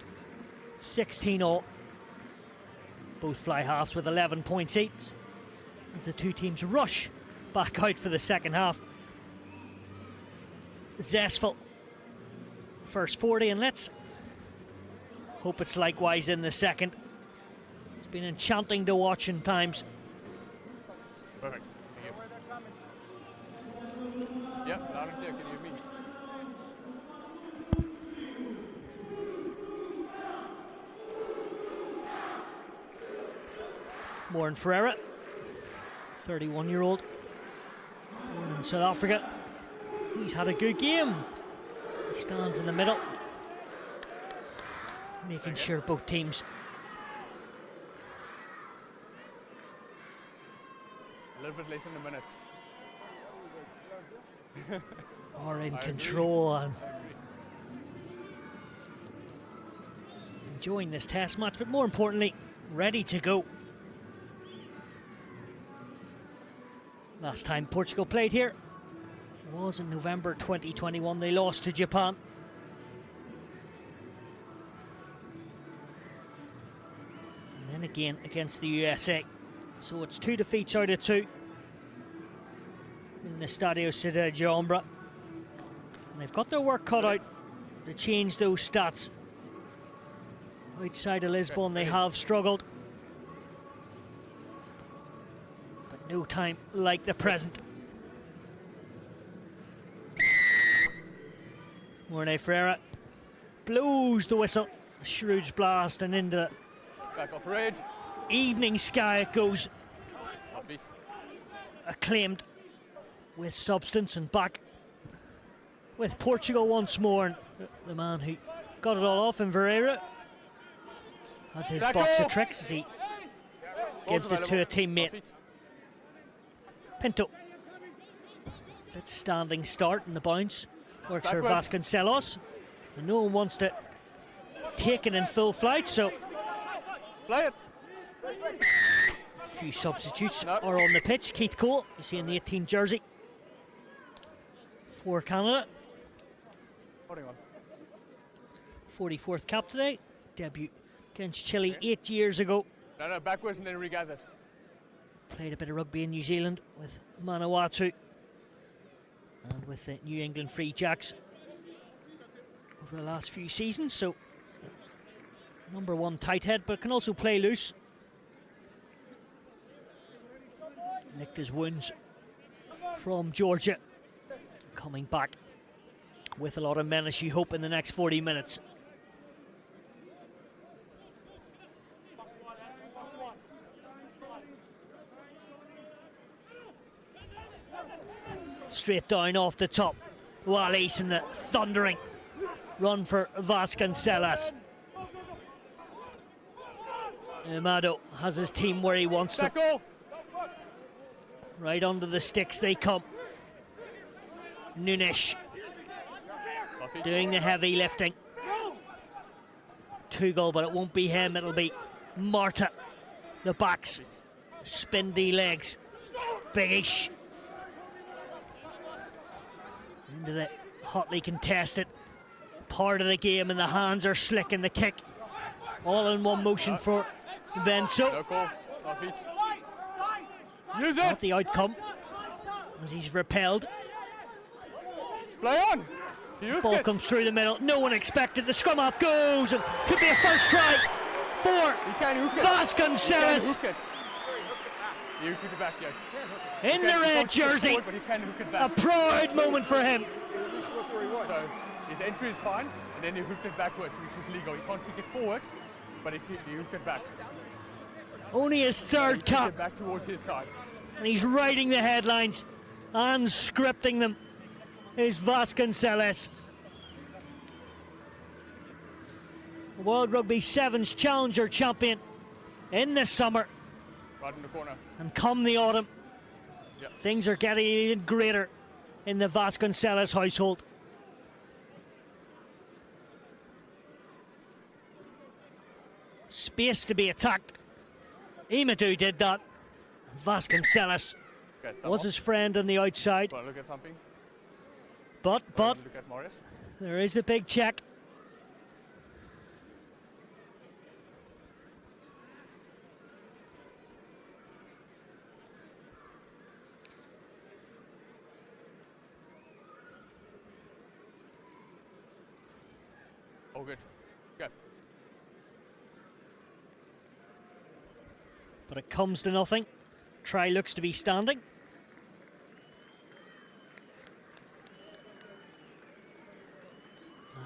16-all. Both fly halves with 11 points each as the two teams rush back out for the second half. Zestful first 40, and let's hope it's likewise in the second. It's been enchanting to watch in times. Perfect. Yeah, loud and clear. Can you hear me? Moran Ferreira, 31-year-old, born in South Africa. He's had a good game. He stands in the middle, making sure both teams A little bit less than a minute. are in control and enjoying this test match, but more importantly, ready to go. Last time Portugal played here was in November 2021. They lost to Japan. And then again against the USA. So it's 2 defeats out of 2 in the Stadio Cidade de Ombra. And they've got their work cut out to change those stats. Outside of Lisbon, they have struggled. But no time like the present. Moran Ferreira blows the whistle. Shrewd's blast, and into the Back off red. evening sky it goes. Off it. Acclaimed with substance, and back with Portugal once more. And the man who got it all off in Ferreira has his box of tricks as he gives it to a teammate. Pinto. Bit standing start in the bounce. Works for Vasconcelos. And no one wants to take it in full flight, so Play it. a few substitutes are on the pitch. Keith Cole, you see in the 18 jersey for Canada. Holding on. 44th cap today. Debut against Chile 8 years ago. No, backwards and then regather. Played a bit of rugby in New Zealand with Manawatu and with the New England Free Jacks over the last few seasons. So #1 tight head, but can also play loose. Licked his wounds from Georgia. Coming back with a lot of menace, you hope, in the next 40 minutes. Straight down off the top. Wallace in the thundering run for Vasconcelos. Amado has his team where he wants them. Right under the sticks they come. Nunes doing the heavy lifting. 2-goal, but it won't be him, it'll be Marta. The backs, spindly legs, biggish. Into the hotly contested part of the game, and the hands are slick in the kick. All in one motion for Vento. No call. Off it. Use Not it. the outcome as he's repelled. Play on. You Ball comes through the middle. No one expected. The scrum half goes, and could be a first try for Vasconcelos. You hook it back, yes. In the red jersey. But he can hook it A back. proud moment for him. So his entry is fine, and then he hooked it backwards, which is legal. He can't kick it forward, but he hooked it back. Only his third He kicked cap, it back towards his side. and he's riding the headlines and scripting them is Vasconcelos. World Rugby Sevens Challenger champion in the summer. Right in the corner. And come the autumn, things are getting even greater in the Vasconcelos household. Space to be attacked. Imadou did that. Vasconcelos was his friend on the outside. Well, look at something. But look at Morris. There is a big check. Oh, good. Go. But it comes to nothing. Try looks to be standing.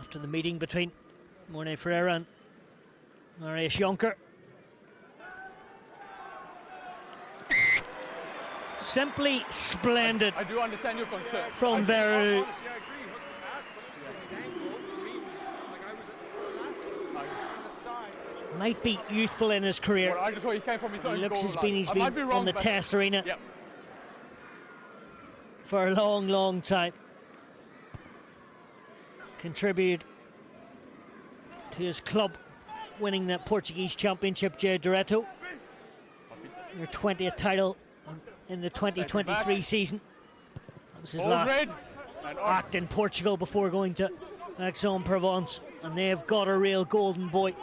After the meeting between Morne Ferreira and Marius Jonker. Simply splendid. I do understand your concern. From Veru. Might be youthful in his career. Well, I just saw he came from his own He looks goal as line. he's I been might be wrong, on the but test arena yep. for a long, long time. Contributed to his club winning the Portuguese Championship, J. Direto. Their 20th title in the 2023 season. That was his last act in Portugal before going to Aix-en-Provence, and they've got a real golden boy.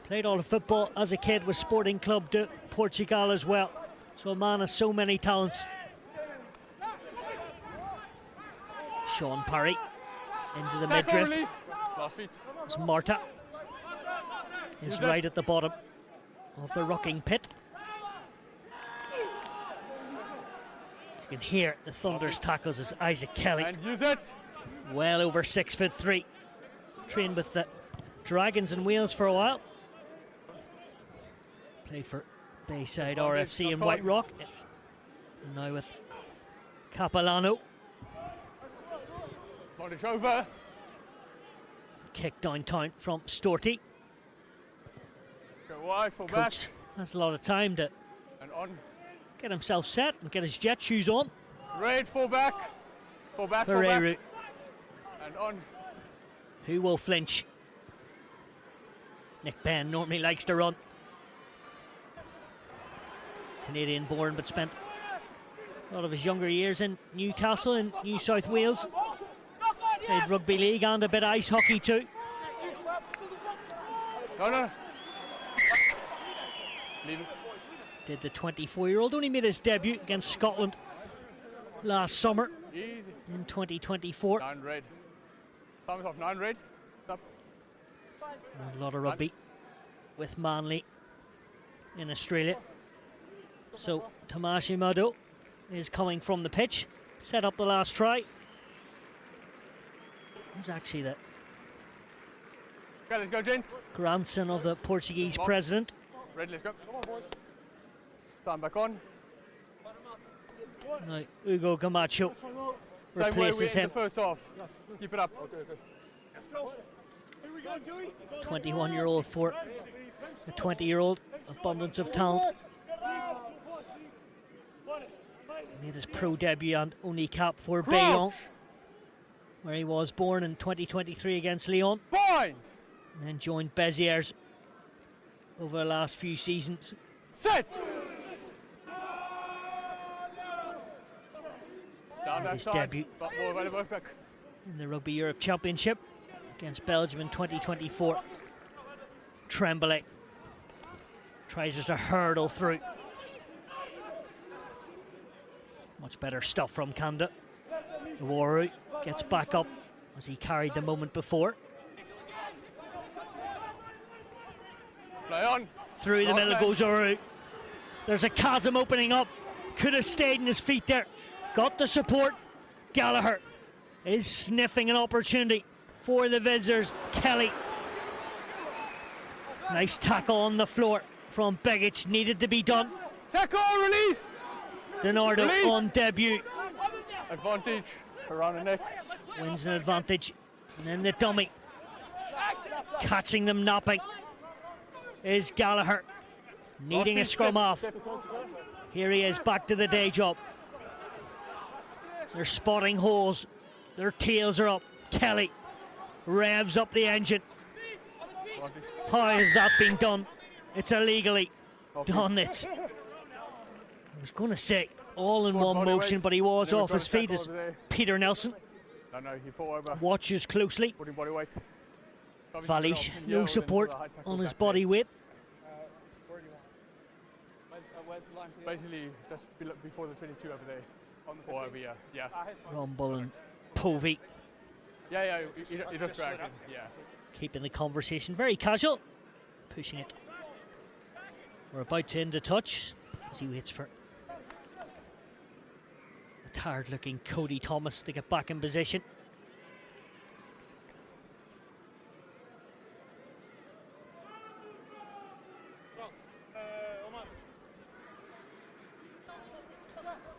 Played all the football as a kid with Sporting Club de Portugal as well. So a man has so many talents. Sean Parry into the midriff. As Marta is right at the bottom of the rocking pit. You can hear the thunderous tackles as Isaac Kelly, and use it. Well over 6'3", trained with the Dragons in Wales for a while. Played for Bayside RFC in White Rock, and now with Capilano. Bondage over. Kick downtown from Storty. Go wide, full back. Coach has a lot of time to get himself set and get his jet shoes on. Red, full back. Full back, full Pereira. back. And on. Who will flinch? Nick Benn normally likes to run. Canadian born but spent a lot of his younger years in Newcastle in New South Wales. Played rugby league and a bit of ice hockey too. No. Leave it. Did the 24-year-old, only made his debut against Scotland last summer. Easy. In 2024. 9 red. Thumbs up, 9 red. Up. A lot of rugby with Manly in Australia. So Tomas Imadou is coming from the pitch. Set up the last try. He's actually the Okay, let's go, gents. grandson of the Portuguese president. Red, let's go. Come on, boys. Time back on. Now Hugo Camacho Same way we replaces in him. the first half. Keep it up. Okay. Let's go. Here we go, Dewey. 21-year-old for a 20-year-old. Abundance of talent. He made his pro debut and only cap for Bayonne, where he was born in 2023 against Lyon. Bind. And then joined Beziers over the last few seasons. Set. Down that His side. debut But more available back. in the Rugby Europe Championship against Belgium in 2024. Tremblay tries just to hurdle through. Much better stuff from Kanda. Iworu gets back up as he carried the moment before. Play on. Through the middle goes Iworu. There's a chasm opening up. Could have stayed in his feet there. Got the support. Gallagher is sniffing an opportunity for the visitors. Kelly. Nice tackle on the floor from Begic. Needed to be done. Tackle, release. Donardo Release. on debut advantage around the neck. Wins an advantage. And then the dummy. Catching them napping is Gallagher. Needing a scrum off. Here he is, back to the day job. They're spotting holes. Their tails are up. Kelly revs up the engine. How has that been done? It's illegally done. I was going to say all in one motion, but he was off his feet as Peter Nelson watches closely. Valish, no support on his body weight. Basically, just before the 22 over there. Or over here, yeah. Rumble and Povey. Yeah, he just dragged it, yeah. Keeping the conversation very casual. Pushing it. We're about to end a touch as he waits for the tired looking Cody Thomas to get back in position.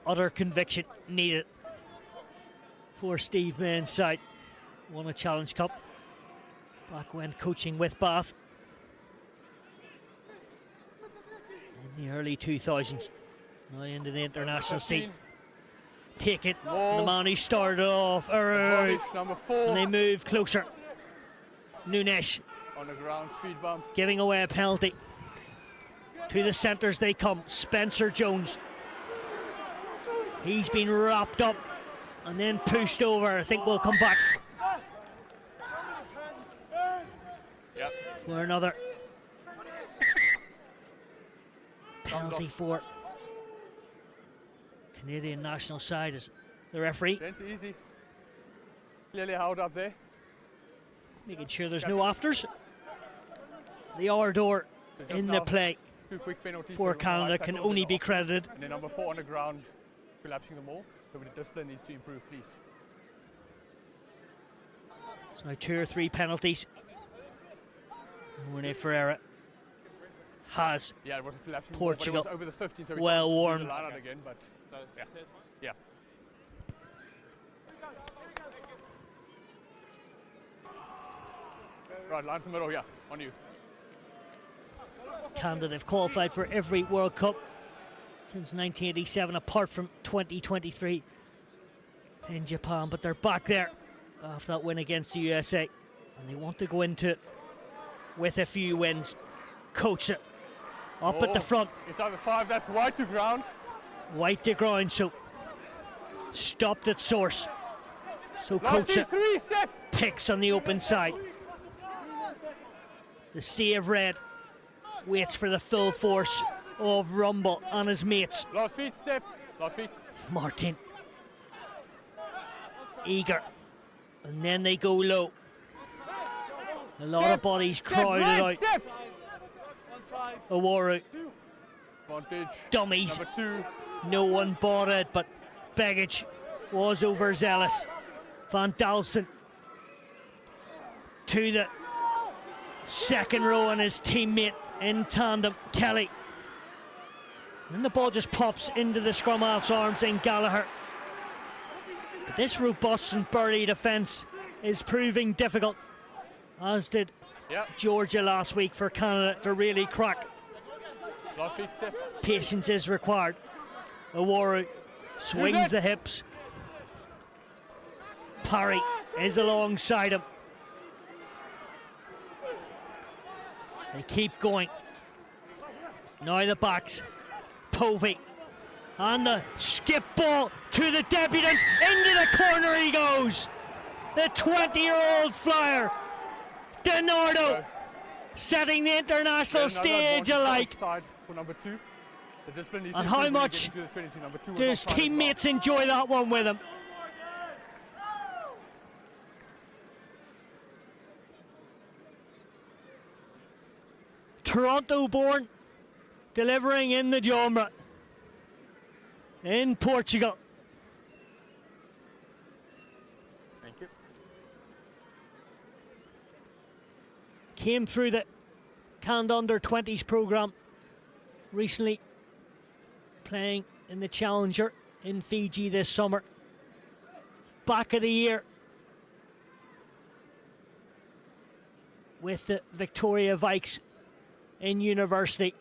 Utter conviction needed for Steve Mayne's side. Won a Challenge Cup back when coaching with Bath in the early 2000s. Now into the international scene. Take it. The man who started off. Number 4. And they move closer. Nunes on the ground, speed bump. Giving away a penalty. To the centres they come. Spencer Jones. He's been wrapped up and then pushed over. I think we'll come back for another penalty for Canadian national side as the referee. Easy. Clearly held up there. Making sure there's no afters. The Ardor in the play for Canada can only be credited. And then number 4 on the ground, collapsing them all. So the discipline needs to improve, please. So now 2 or 3 penalties. Rene Ferreira has it was a collapsing Portugal ball, but it was over the 15, so well warmed. Again, but yeah. Right, line to the middle, on you. Canada have qualified for every World Cup since 1987, apart from 2023 in Japan, but they're back there after that win against the USA, and they want to go into it with a few wins. Coach it up at the front. It's over 5, that's white to ground. White to ground, so stopped at source. So Coach it picks on the open side. The sea of red waits for the full force of Rumble and his mates. Last feet, step. Last feet. Martin. Eager. And then they go low. A lot of bodies crowded out. Awaru. Dummies. Number 2. No one bought it, but Begich was overzealous. Van Dalsen to the second row and his teammate in tandem, Kelly. And the ball just pops into the scrum half's arms in Gallagher. But this robust and burly defence is proving difficult, as did Georgia last week, for Canada to really crack. Patience is required. Awaru swings the hips. Parry is alongside him. They keep going. Now the backs. Povey. And the skip ball to the debutant. Into the corner he goes. The 20-year-old flyer. DiNardo setting the international stage alight. For number 2. And how much do his teammates enjoy that one with him? Toronto born, delivering in the Jomra in Portugal. Thank you. Came through the Canada Under-20s programme recently, playing in the Challenger in Fiji this summer. back of the year with the Victoria Vikes in university,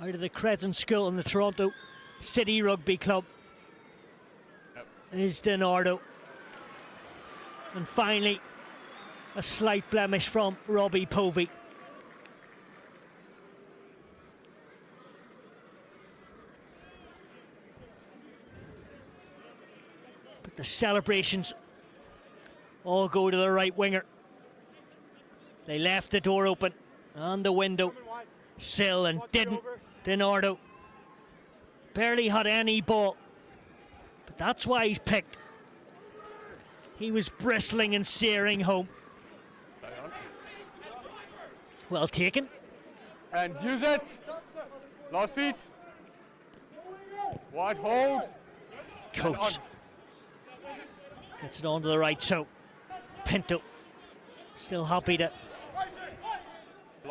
out of the Crescent School in the Toronto City Rugby Club. Yep. Is Denardo. And finally, a slight blemish from Robbie Povey. But the celebrations all go to the right winger. They left the door open on the window sill and didn't. Denardo barely had any ball, but that's why he's picked. He was bristling and searing home. Well taken. And use it. Last feet. Wide hold. Coach gets it onto the right, so Pinto still happy to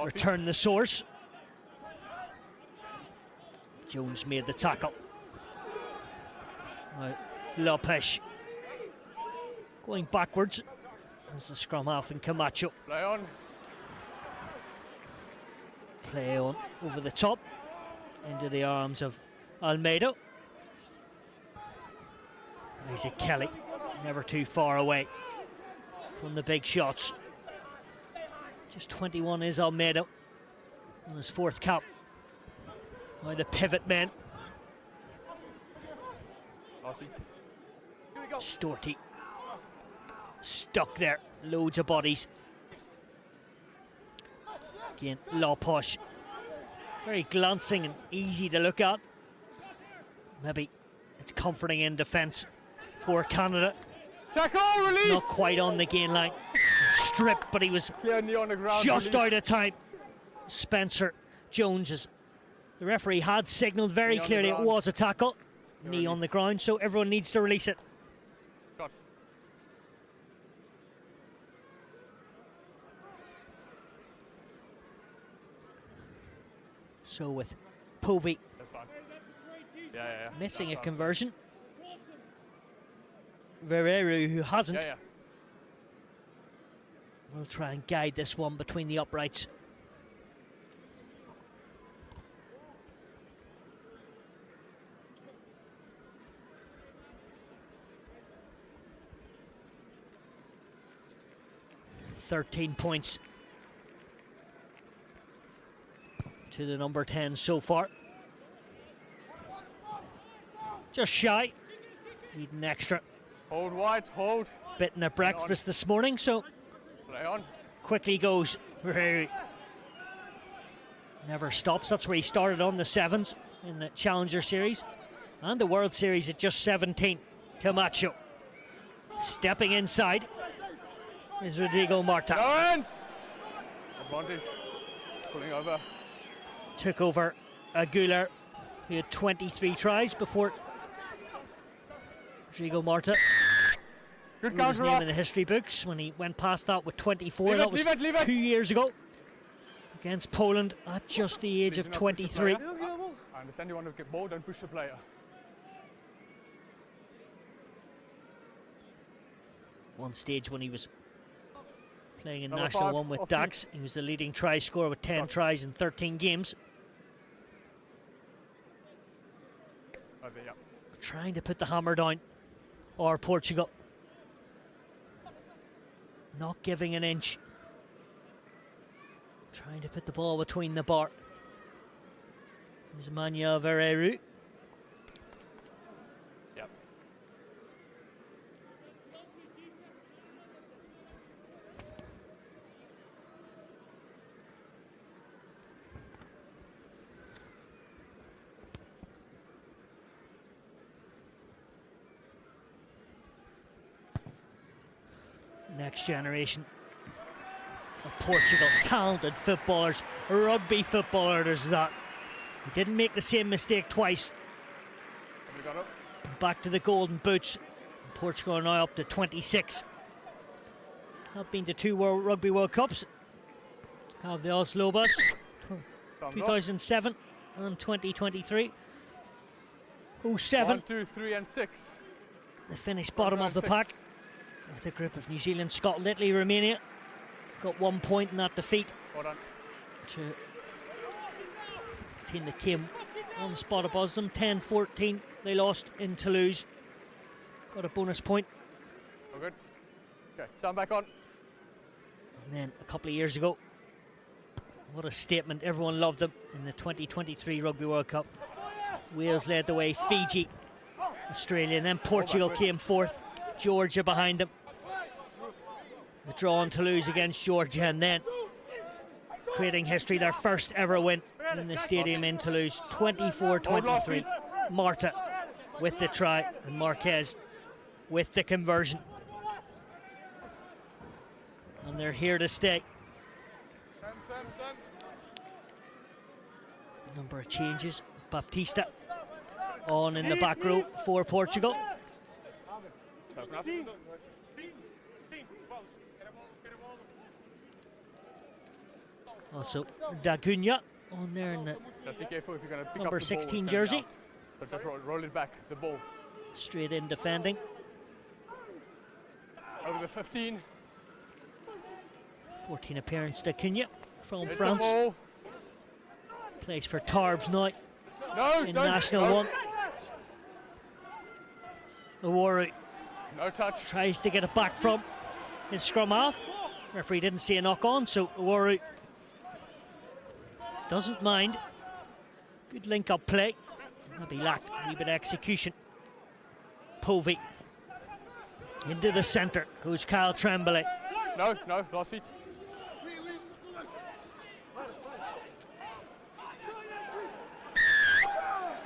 return the source. Jones made the tackle. Lopez going backwards as the scrum half and Camacho. Play on. Play on over the top into the arms of Almeida. Isaac Kelly never too far away from the big shots. Just 21 is Almeida on his 4th cap. Now the pivot men. Storty stuck there, loads of bodies. Again, Lopez, very glancing and easy to look at. Maybe it's comforting in defence for Canada. Tackle, release. It's not quite on the gain line. Stripped, but he was on the ground, just out of time. Spencer Jones, the referee had signalled very clearly it was a tackle. Knee on the ground, so everyone needs to release it. Got. So with Povey yeah. missing a conversion, Vereru, who hasn't, will try and guide this one between the uprights. "13 points to the number 10 so far. Just shy. Need an extra. Hold wide, hold. Bitten at breakfast this morning, so Play on. quickly goes. Never stops. That's where he started on the 7s in the Challenger Series and the World Series at just 17. Camacho stepping inside is Rodrigo Marta. No hands. Advantage. Pulling over. Took over Aguilar, who had 23 tries before Rodrigo Marta. Good His counter name up. in the history books when he went past that with 24. Leave That it, was leave it. 2 years ago against Poland at just the age of 23. I understand you want to get ball, don't push the player. One stage when he was playing in Number National 5, 1 with off Dax, he was the leading try scorer with 10 tries in 13 games. Over, yeah. Trying to put the hammer down, or Portugal not giving an inch. Trying to put the ball between the bar. There's Manuel Vereru. Yep. Next generation of Portugal, talented footballers, rugby footballers that. He didn't make the same mistake twice. Have we got up? Back to the golden boots. Portugal are now up to 26. Have been to 2 Rugby World Cups. Have the Oslo Bus, 2007 and 2023. 07. 1, 2, 3 and 6. They finished bottom of the pack with a group of New Zealand, Scotland, Italy, Romania. Got 1 point in that defeat to a team that came one spot above them. 10-14 they lost in Toulouse. Got a bonus point. Oh, good. Okay, sound back on. And then a couple of years ago, what a statement. Everyone loved them in the 2023 Rugby World Cup. Wales led the way, Fiji, Australia, and then Portugal came fourth. Georgia behind them. The draw in Toulouse against Georgia, and then creating history, their first ever win in the stadium in Toulouse. 24-23. Marta with the try and Marquez with the conversion. And they're here to stay. Number of changes. Baptista on in the back row for Portugal. Also Dagunya on there in the just be careful if you're going to pick number up the 16 ball jersey. so just roll it back, the ball. Straight in defending. Over the 15. 14 appearance Dagunya from It's France. Plays for Tarbes now in National 1. Awaru no touch. Tries to get it back from his scrum half. Referee didn't see a knock on, so Awaru doesn't mind. Good link up play. Maybe lacked a wee bit of execution. Povey into the centre goes Kyle Tremblay. No, last seat.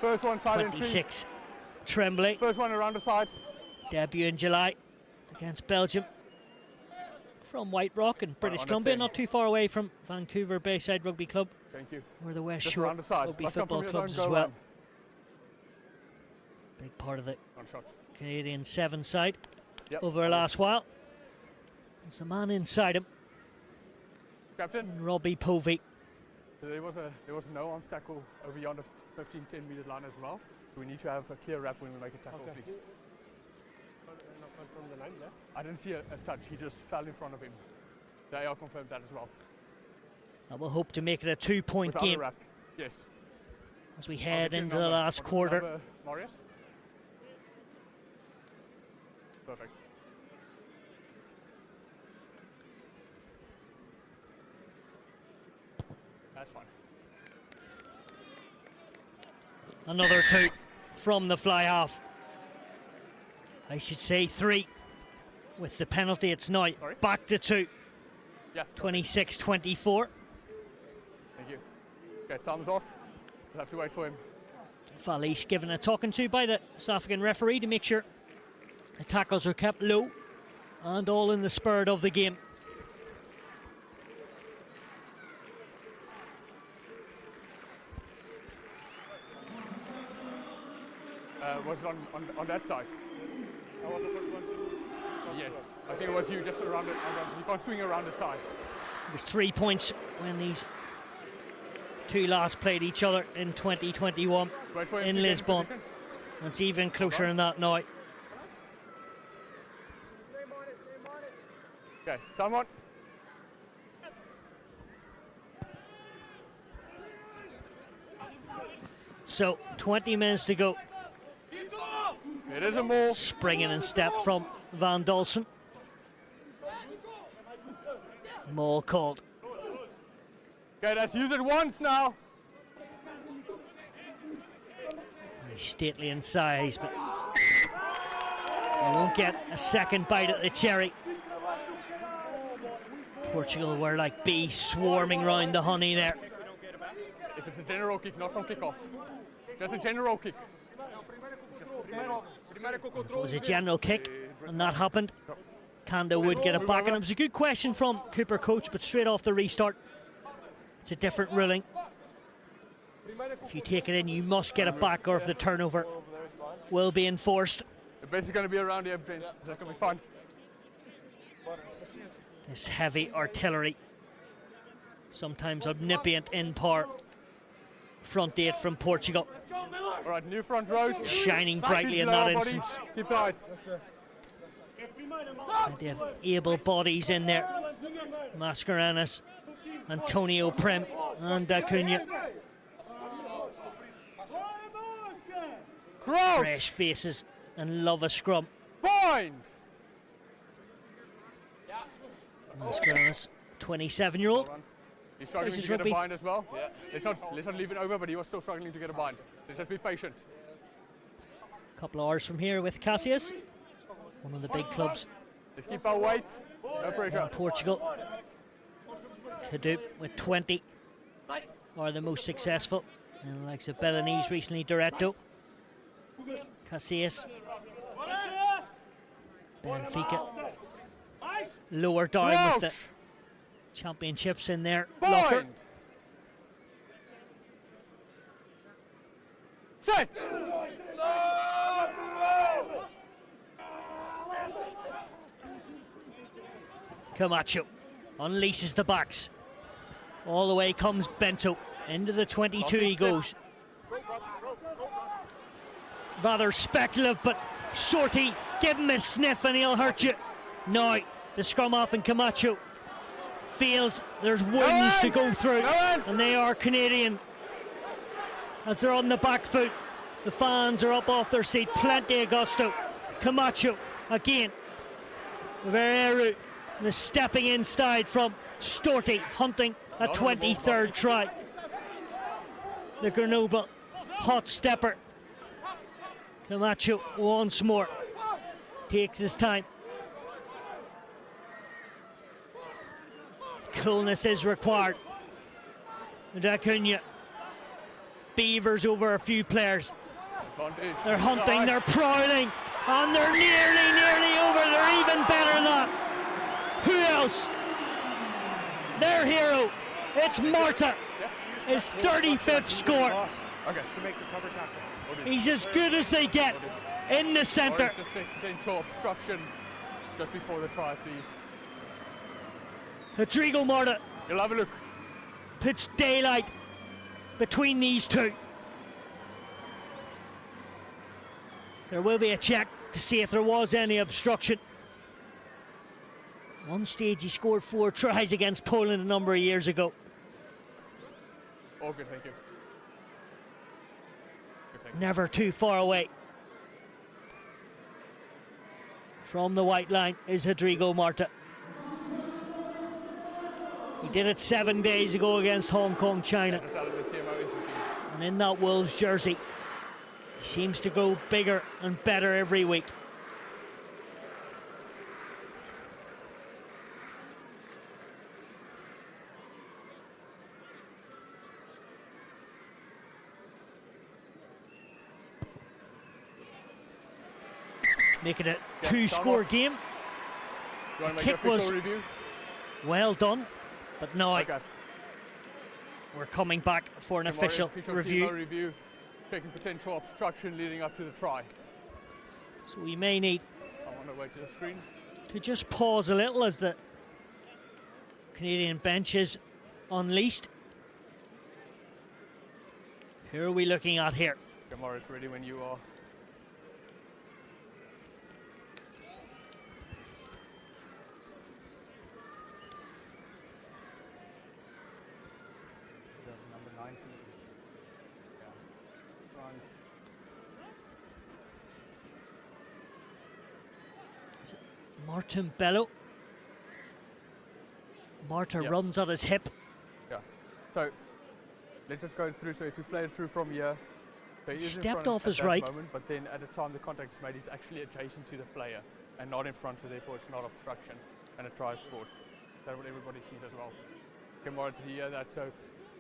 First one side 26. Tremblay. First one around the side. Debut in July against Belgium. From White Rock in British Columbia, not too far away from Vancouver Bayside Rugby Club. Thank you. Or the West Just Shore around the side. Rugby Must Football come from your clubs zone, as go well. around. Big part of the One shot. Canadian 7 side Yep. over the last while. There's the man inside him, Captain. Robbie Povey. There was no arms tackle over yonder 15-10 meter line as well. So we need to have a clear wrap when we make a tackle, please. From the line there. I didn't see a touch. He just fell in front of him. They are confirmed that as well. And we'll hope to make it a 2-point Without a game wrap. Yes. as we I'll head get you a into the number. last What is the quarter. number, Marius? Perfect. That's fine. Another 2 from the fly half. I should say 3. With the penalty, it's now back to 2. Yeah. 26-24. Thank you. Okay, time's off. We'll have to wait for him. Valise given a talking to by the South African referee to make sure the tackles are kept low and all in the spirit of the game. Was it on that side? I was the first one to. Yes. I think it was you just around it. You can't swing around the side. It was 3 points when these two last played each other in 2021 Wait for him in to get Lisbon. position. It's even closer than that now. Okay, time on. So 20 minutes to go. It is a maul. Springing and step from Van Dolsen. Maul called. Okay, let's use it once now. Very stately in size, but they won't get a second bite at the cherry. Portugal were like bees swarming round the honey there. If it's a general kick, not from kickoff. Just a general kick. If it was a general kick and that happened, Kanda would get it back. And it was a good question from Cooper coach, but straight off the restart, it's a different ruling. If you take it in, you must get it back, or if the turnover will be enforced. The base is going to be around here, James. That's going to be fun. This heavy artillery, sometimes omnipotent in power. front eight from Portugal. All right, new front rows. Shining brightly in that instance. Keep tight. And they have able bodies in there. Mascarenas, Antonio Prim, and Acuna. Crouch. Fresh faces and love a scrum. Bind. Mascarenas, 27-year-old. He's struggling to get a bind as well. Yeah. Let's not leave it over, but he was still struggling to get a bind. Let's just be patient. A couple of hours from here with Cassius, one of the big clubs. Let's keep our weight. No pressure. In Portugal. Cadup with 20 are the most successful. And the likes of Belenese recently, Doretto, Casillas, Benfica. Lower down with the championships in their locker. Set. Camacho unleashes the backs. All the way comes Bento. Into the 22 he goes. Rather speculative, but Shorty, give him a sniff and he'll hurt you. Now, the scrum off and Camacho feels there's wings to go through, and they are Canadian. As they're on the back foot, the fans are up off their seat. Plenty of gusto. Camacho again. Vereru, the stepping inside from Storty, hunting a 23rd try. The Grenoble hot stepper. Camacho once more takes his time. Coolness is required. And Acuna beavers over a few players. They're hunting, they're prowling, and they're nearly over. They're even better than that. Who else? Their hero. It's Marta. His 35th score. Okay, to make the cover tackle. He's as good as they get in the centre. Potential obstruction just before the try, please. Rodrigo Marta. You'll have a look. Puts daylight between these two. There will be a check to see if there was any obstruction. One stage he scored 4 tries against Poland a number of years ago. Oh, good, thank you. Never too far away. From the white line is Rodrigo Marta. He did it 7 days ago against Hong Kong, China. And in that Wolves jersey, he seems to grow bigger and better every week. Make it a 2-score game. You want to make Kick your was official review? Well done, but now Okay. we're coming back for an official review. Review, checking potential obstruction leading up to the try. So we may need I'm on the way to the screen. to just pause a little as the Canadian bench is unleashed. Who are we looking at here? Okay, Morris, ready when you are. Number 19. Yeah. Front. Is it Martin Bello? Marta runs at his hip. Yeah. So let's just go through. So if we play it through from here, so he is in Stepped front off at his that right. moment, but then at the time the contact is made, he's actually adjacent to the player and not in front, so therefore it's not obstruction, and a try is scored. That's what everybody sees as well. Okay, Moritz, do you hear that? So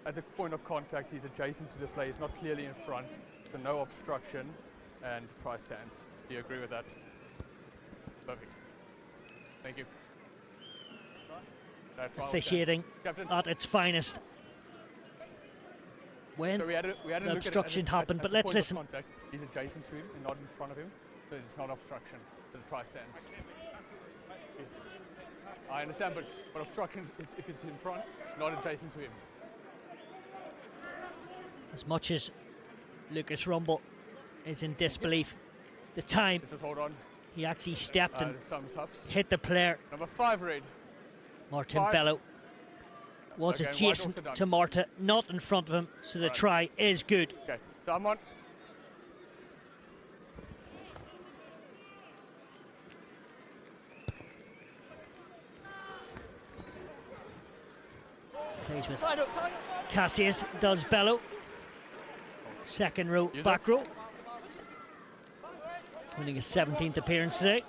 at the point of contact, he's adjacent to the player, he's not clearly in front, so no obstruction, and try stands. Do you agree with that? Perfect. Thank you. Officiating at its finest. When so we had a the look obstruction at happened, at but the let's point of listen. Contact, he's adjacent to him and not in front of him, so it's not obstruction. So the try stands. I understand, but obstruction is if it's in front, not adjacent to him. As much as Lucas Rumble is in disbelief, the time Just hold on. he actually stepped and Thumbs ups. hit the player, Number 5 red. Martin 5. Bello, was Okay, adjacent wide off the to Marta, not in front of him, so the Right. try is good. Okay, so I'm on. Plays with Cassius, does Bello. Second row, back row. Winning his 17th appearance today.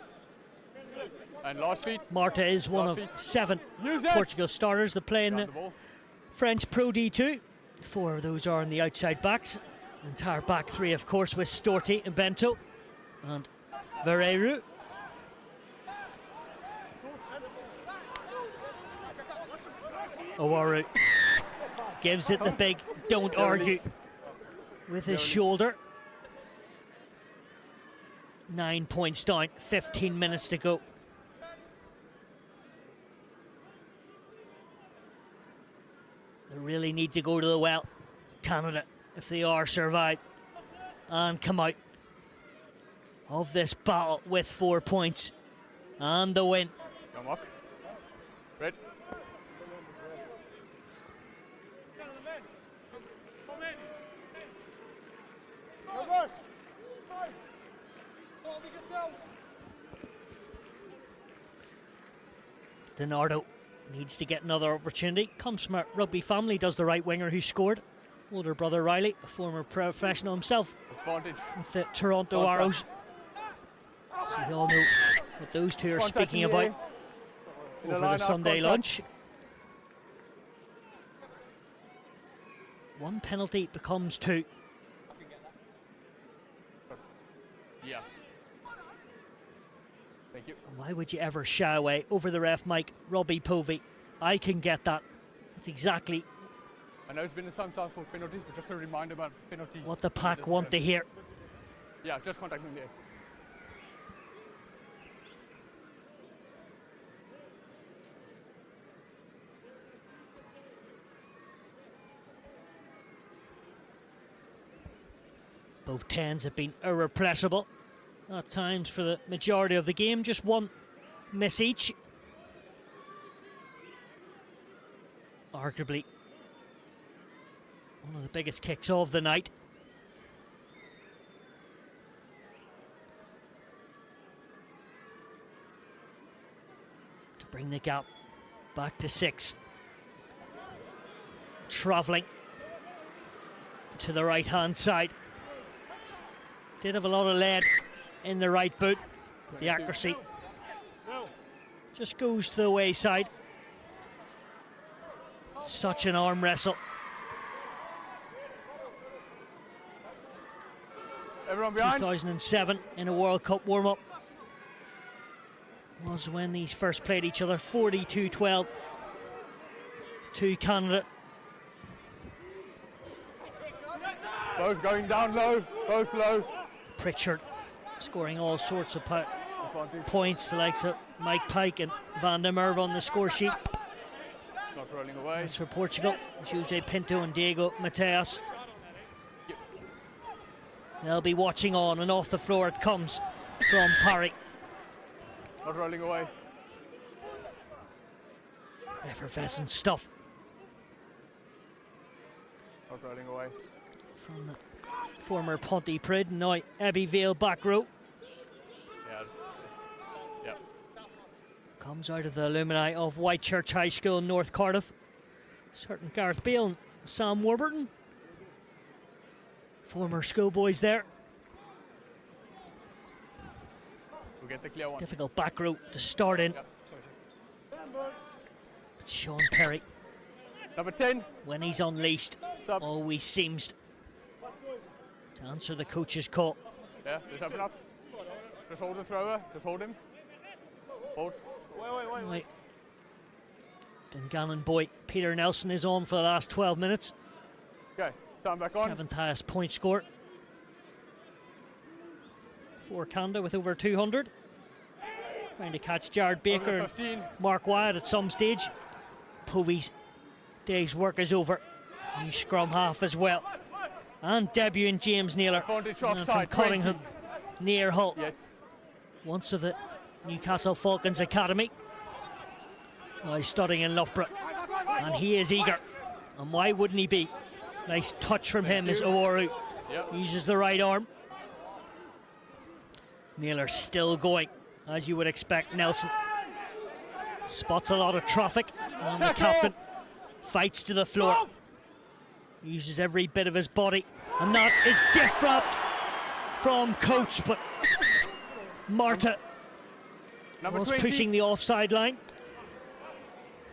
And last feet. Marta is one Last of feet. 7 Use it. Portugal starters that play in Round the the ball. French Pro D2. 4 of those are on the outside backs. Entire back 3, of course, with Storti and Bento and Vereru. Owaru gives it the big don't argue with his shoulder. 9 points down, 15 minutes to go. They really need to go to the well, Canada, if they are survive and come out of this battle with 4 points and the win. Go Mark. Red. Donardo needs to get another opportunity. Comes from a rugby family, does the right winger who scored. Older brother Riley, a former professional himself Advantage. with the Toronto Contact. Arrows. So we all know what those two are Contact speaking in the about air. In the over the line out, Sunday contact. lunch. One penalty becomes 2. Yeah. Thank you. Why would you ever shy away? Over the ref, Mike, Robbie Povey. I can get that. That's exactly I know it's been some time for penalties, but just a reminder about penalties. what the pack want to hear. Yeah, just contact me in the air. Both 10s have been irrepressible at times for the majority of the game. Just one miss each. Arguably one of the biggest kicks of the night. To bring the gap back to 6. Travelling to the right hand side. Did have a lot of lead in the right boot. The accuracy just goes to the wayside. Such an arm wrestle. Everyone behind. 2007 in a World Cup warm-up was when these first played each other. 42-12 to Canada. Both going down low, both low. Pritchard scoring all sorts of Advantage. points, the likes of Mike Pike and Van der Merwe on the score sheet. Not rolling away. As for Portugal, Jose Pinto and Diego Mateus. Yep. They'll be watching on, and off the floor it comes from Parry. Not rolling away. Effervescent stuff Not rolling away. from the former Pontypridd, now Abbeyvale back row. Yeah. Yeah. Comes out of the alumni of Whitechurch High School in North Cardiff. Certain Gareth Bale and Sam Warburton. Former schoolboys there. We'll get the clear one. Difficult back row to start in. Yep. Sean Perry, Number 10. when he's unleashed, Sub. always seems to answer the coach's call. Yeah, just open up. Just hold the thrower. Just hold him. Hold. Wait. Right. Dungannon boy Peter Nelson is on for the last 12 minutes. Okay, time back on. 7th highest point score for Canada with over 200. Trying to catch Jared Baker Over and 15. Mark Wyatt at some stage. Povey's day's work is over. New scrum half as well. And debuting James Naylor from Cottingham, near Hull. Yes. Once of the Newcastle Falcons Academy. Now he's studying in Loughborough, and he is eager. And why wouldn't he be? Nice touch from him as Owaru uses the right arm. Naylor still going, as you would expect. Nelson spots a lot of traffic, and the captain fights to the floor. Uses every bit of his body, and that is gift wrapped from coach, but Marta was pushing the offside line.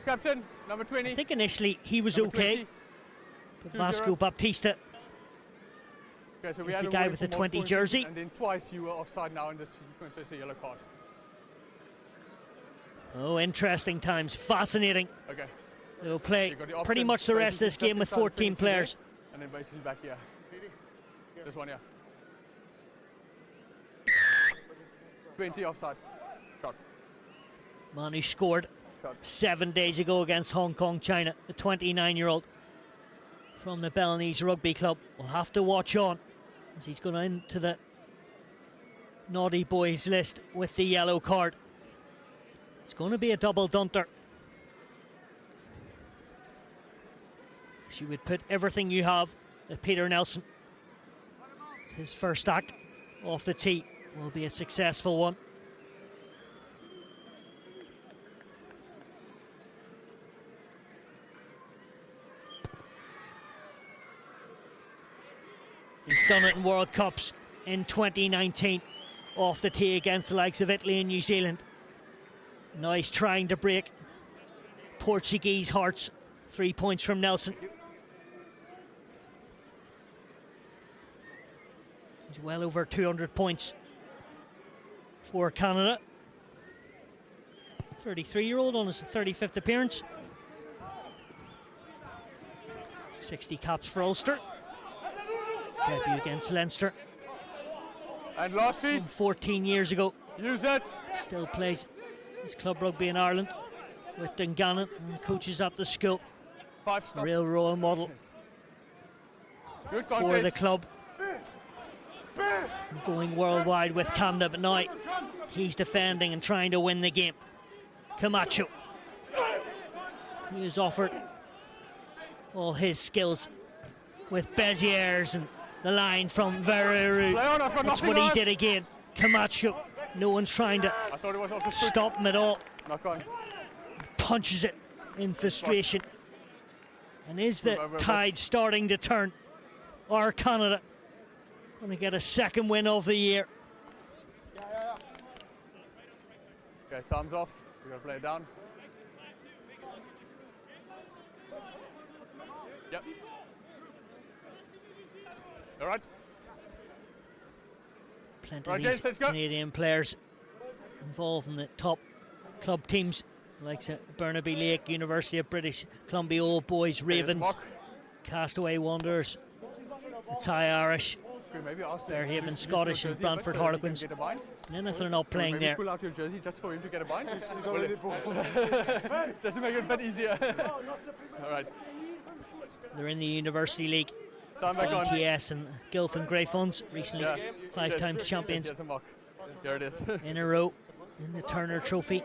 Captain, number 20. I think initially he was okay, but Vasco Baptista so is the guy with the 20 jersey. And then twice you were offside now in this sequence, it's a yellow card. Oh, interesting times, fascinating. Okay. They'll play pretty much the rest of this game with 14 players. And then basically back here. This one here. 20 offside. Shot. Man who scored 7 days ago against Hong Kong, China, the 29-year-old from the Balinese Rugby Club. Will have to watch on as he's going into the naughty boys list with the yellow card. It's going to be a double dunter. You would put everything you have at Peter Nelson. His first act off the tee will be a successful one. He's done it in World Cups in 2019 off the tee against the likes of Italy and New Zealand. Now he's trying to break Portuguese hearts. 3 points from Nelson. He's well over 200 points for Canada. 33-year-old on his 35th appearance. 60 caps for Ulster. Debut against Leinster. And last feet. 14 years ago. Use it. Still plays his club rugby in Ireland with Dungannon and coaches at the school. A real role model for the club. Going worldwide with Canada, but now he's defending and trying to win the game. Camacho. He has offered all his skills with Beziers and the line from Vereru. That's what he did again. Camacho. No one's trying to stop him at all. Punches it in frustration. And is the tide starting to turn? Or Canada going to get a second win of the year? Okay, time's off. We're going to play it down. Yep. All right. Plenty of these Canadian players involved in the top club teams, like Burnaby Lake, University of British Columbia Old Boys, Ravens, Castaway Wanderers, the Thai Irish, Fairhaven Scottish and Brantford Harlequins. And if they're not playing there, pull out your jersey just for him to get a bind. He's already just to make it a bit easier. All right. They're in the University League. Time back on. ETS and Gilfin Greyhounds, recently 5-time champions. There it is. In a row in the Turner Trophy.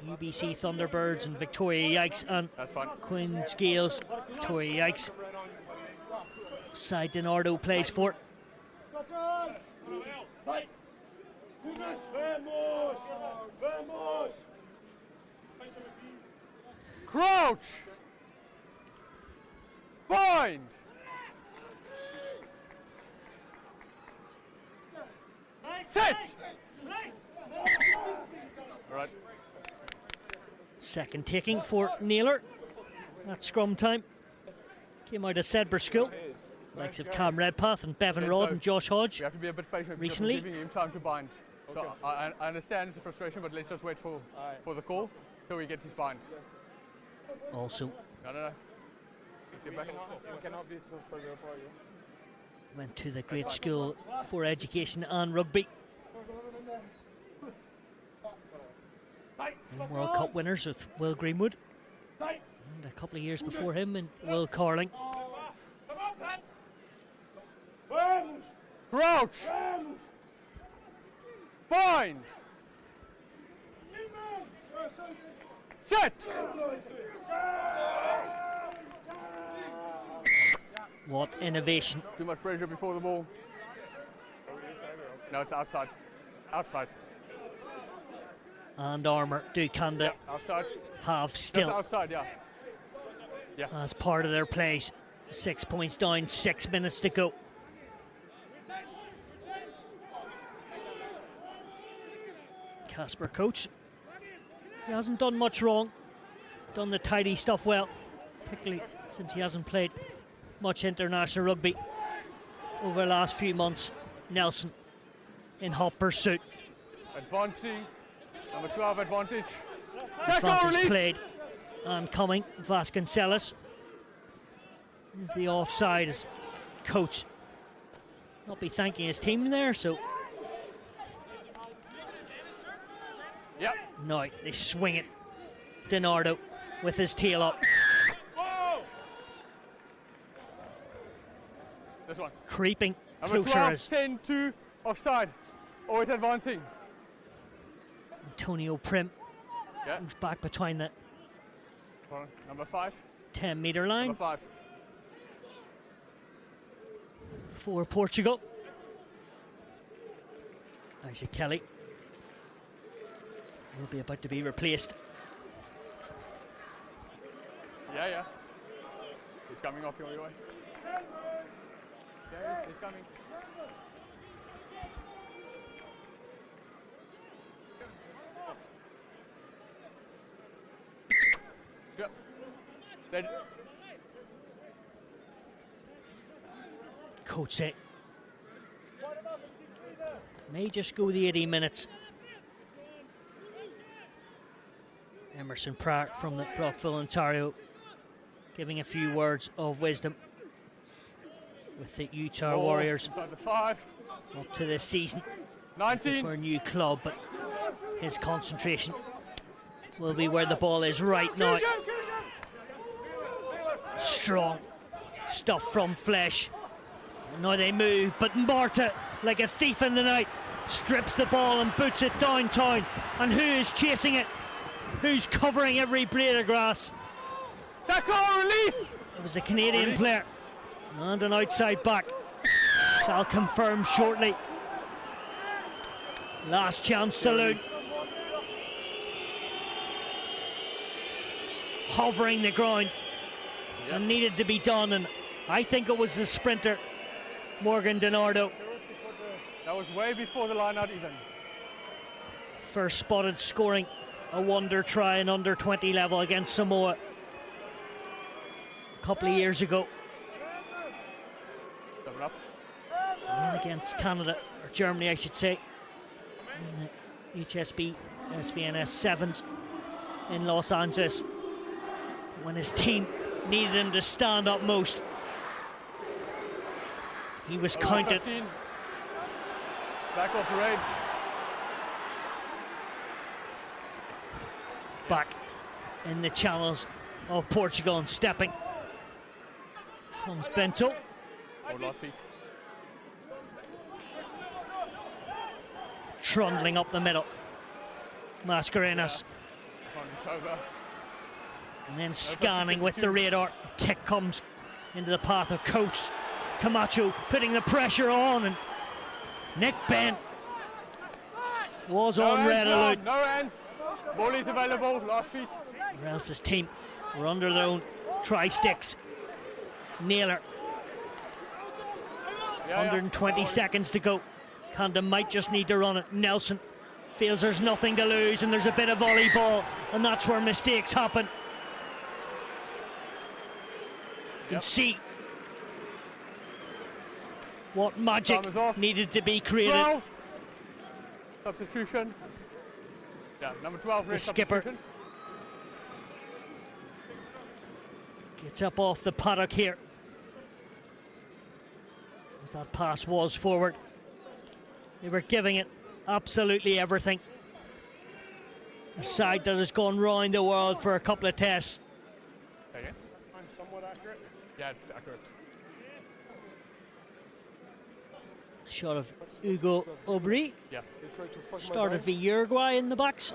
UBC Thunderbirds and Victoria Yikes and Queen's Gales. Victoria Yikes. Side Dinardo plays for. Crouch! Bind! Set! All right. Second taking for Naylor. That's scrum time. Came out of Sedbergh School. Likes of Cam Redpath and Bevan Rod and Josh Hodge. We have to be a bit patient recently. We're giving him time to bind. So I understand the frustration, but let's just wait for the call till he gets his bind. Also. No. Get back. We cannot be so further apart. Went to the great school for education and rugby. And World Cup winners with Will Greenwood. And a couple of years before him in Will Carling. Crouch. Bind. Set. What innovation. Too much pressure before the ball. No, it's outside. Outside. And Armour do kinda outside. have still. Just outside, yeah. Yeah. As part of their plays. 6 points down, 6 minutes to go. Casper coach. He hasn't done much wrong. Done the tidy stuff well, particularly since he hasn't played much international rugby over the last few months. Nelson in hot pursuit. Advancing. Number 12 advantage. Advantage played and coming. Vasconcelos is the offside as coach not be thanking his team there, so yep. No, they swing it. DiNardo with his tail up. This one. Creeping Number closer 12, as 10-2 offside. Always advancing. Antonio Prim moves back between the Number 5. 10-metre line. Number 5. For Portugal. Isaac Kelly will be about to be replaced. Yeah. He's coming off your way. Yeah, he's coming. Yeah. Dead. Coach said may just go the 80 minutes. Emerson Pratt from the Brockville, Ontario, giving a few words of wisdom with the Utah Warriors The 5. up to this season. 19 for a new club, but his concentration will be where the ball is right now. Strong stuff from Flesh. Now they move, but Marta, like a thief in the night, strips the ball and boots it downtown. And who is chasing it? Who's covering every blade of grass? Tackle, release! It was a Canadian player and an outside back. Shall confirm shortly. Last chance salute. Hovering the ground and needed to be done, and I think it was the sprinter Morgan DiNardo. That was way before the line out even. First spotted scoring a wonder try in under 20 level against Samoa a couple of years ago. Up. And then against Canada, or Germany I should say, in the HSB SVNS Sevens in Los Angeles, when his team needed him to stand up most. He was counted. 15. Back off the raid. Back in the channels of Portugal and stepping. Comes Bento. Last feet. Trundling up the middle. Mascarenas. And then scanning with the radar. Kick comes into the path of Coates. Camacho putting the pressure on, and Nick Bent was on red alert. No hands. Ball is available. Last feet. Or else his team were under their own tri-sticks. Naylor. 120 seconds to go. Kanda might just need to run it. Nelson feels there's nothing to lose, and there's a bit of volleyball, and that's where mistakes happen. You can see what magic needed to be created. 12. Substitution. Yeah, number 12. The skipper gets up off the paddock here, as that pass was forward. They were giving it absolutely everything. A side that has gone round the world for a couple of tests. Okay. I'm somewhat accurate. Yeah, it's accurate. Shot of Hugo Aubry. Yeah. Started for Uruguay in the box.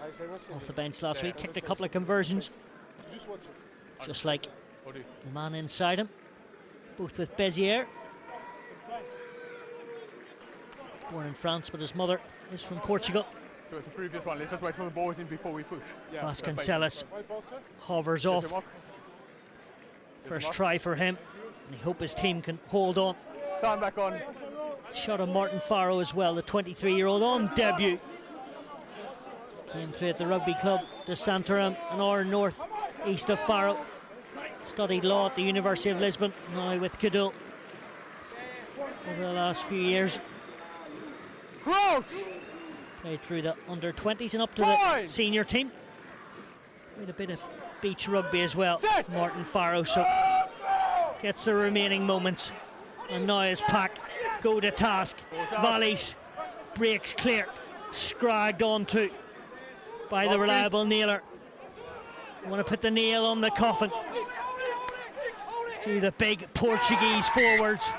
Off the bench last week. Kicked a couple of conversions. Just like the man inside him. Both with Bezier. Born in France, but his mother is from Portugal. So it's the previous one. Let's just wait for the boys in before we push. Vasconcelos hovers off. First try for him. And I hope his team can hold on. Time back on. Shot of Martin Farrow as well, the 23-year-old on debut. Came through at the rugby club de Santarém, an hour north east of Faro. Studied law at the University of Lisbon, now with Cadul over the last few years. Played through the under-20s and up to the senior team. With a bit of beach rugby as well, Martin Farrow, so gets the remaining moments. And now his pack go to task. Valleys breaks clear, scragged onto by the reliable Naylor. Want to put the nail on the coffin to the big Portuguese forwards,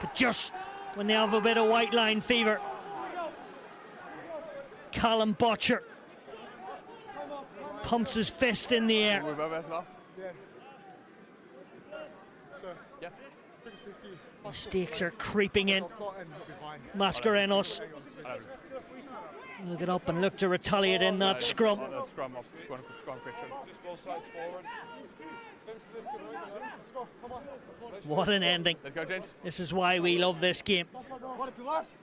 but just when they have a bit of white line fever, Callum Butcher pumps his fist in the air. Mistakes are creeping in. Mascarenos will get up and look to retaliate in that scrum. What an ending. Let's go, gents. This is why we love this game.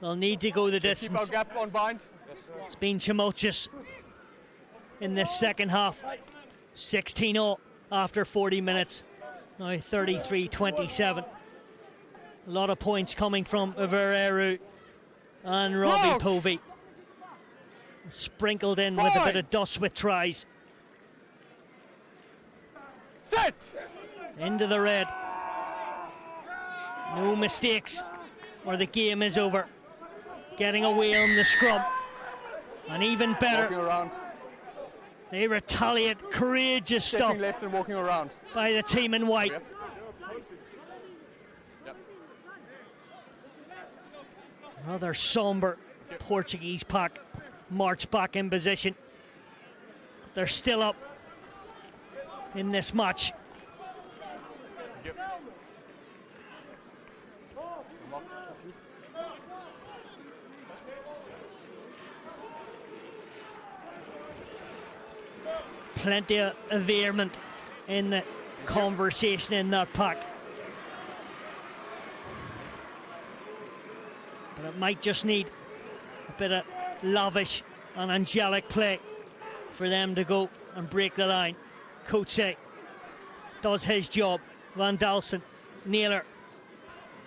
They'll need to go the distance. Keep our gap on bind. It's been tumultuous in this second half. 16-0 after 40 minutes. Now 33-27. A lot of points coming from Vereru and Robbie Povey. Sprinkled in with a bit of dust with tries. Set! Into the red. No mistakes or the game is over. Getting away on the scrum. And even better, walking around. They retaliate. Courageous stuff left and walking around by the team in white. Yep. Rather somber Portuguese pack march back in position. They're still up in this match. Yep. Plenty of vehement in the conversation in that pack. But it might just need a bit of lavish and angelic play for them to go and break the line. Coetzee does his job. Van Dalsen, Naylor.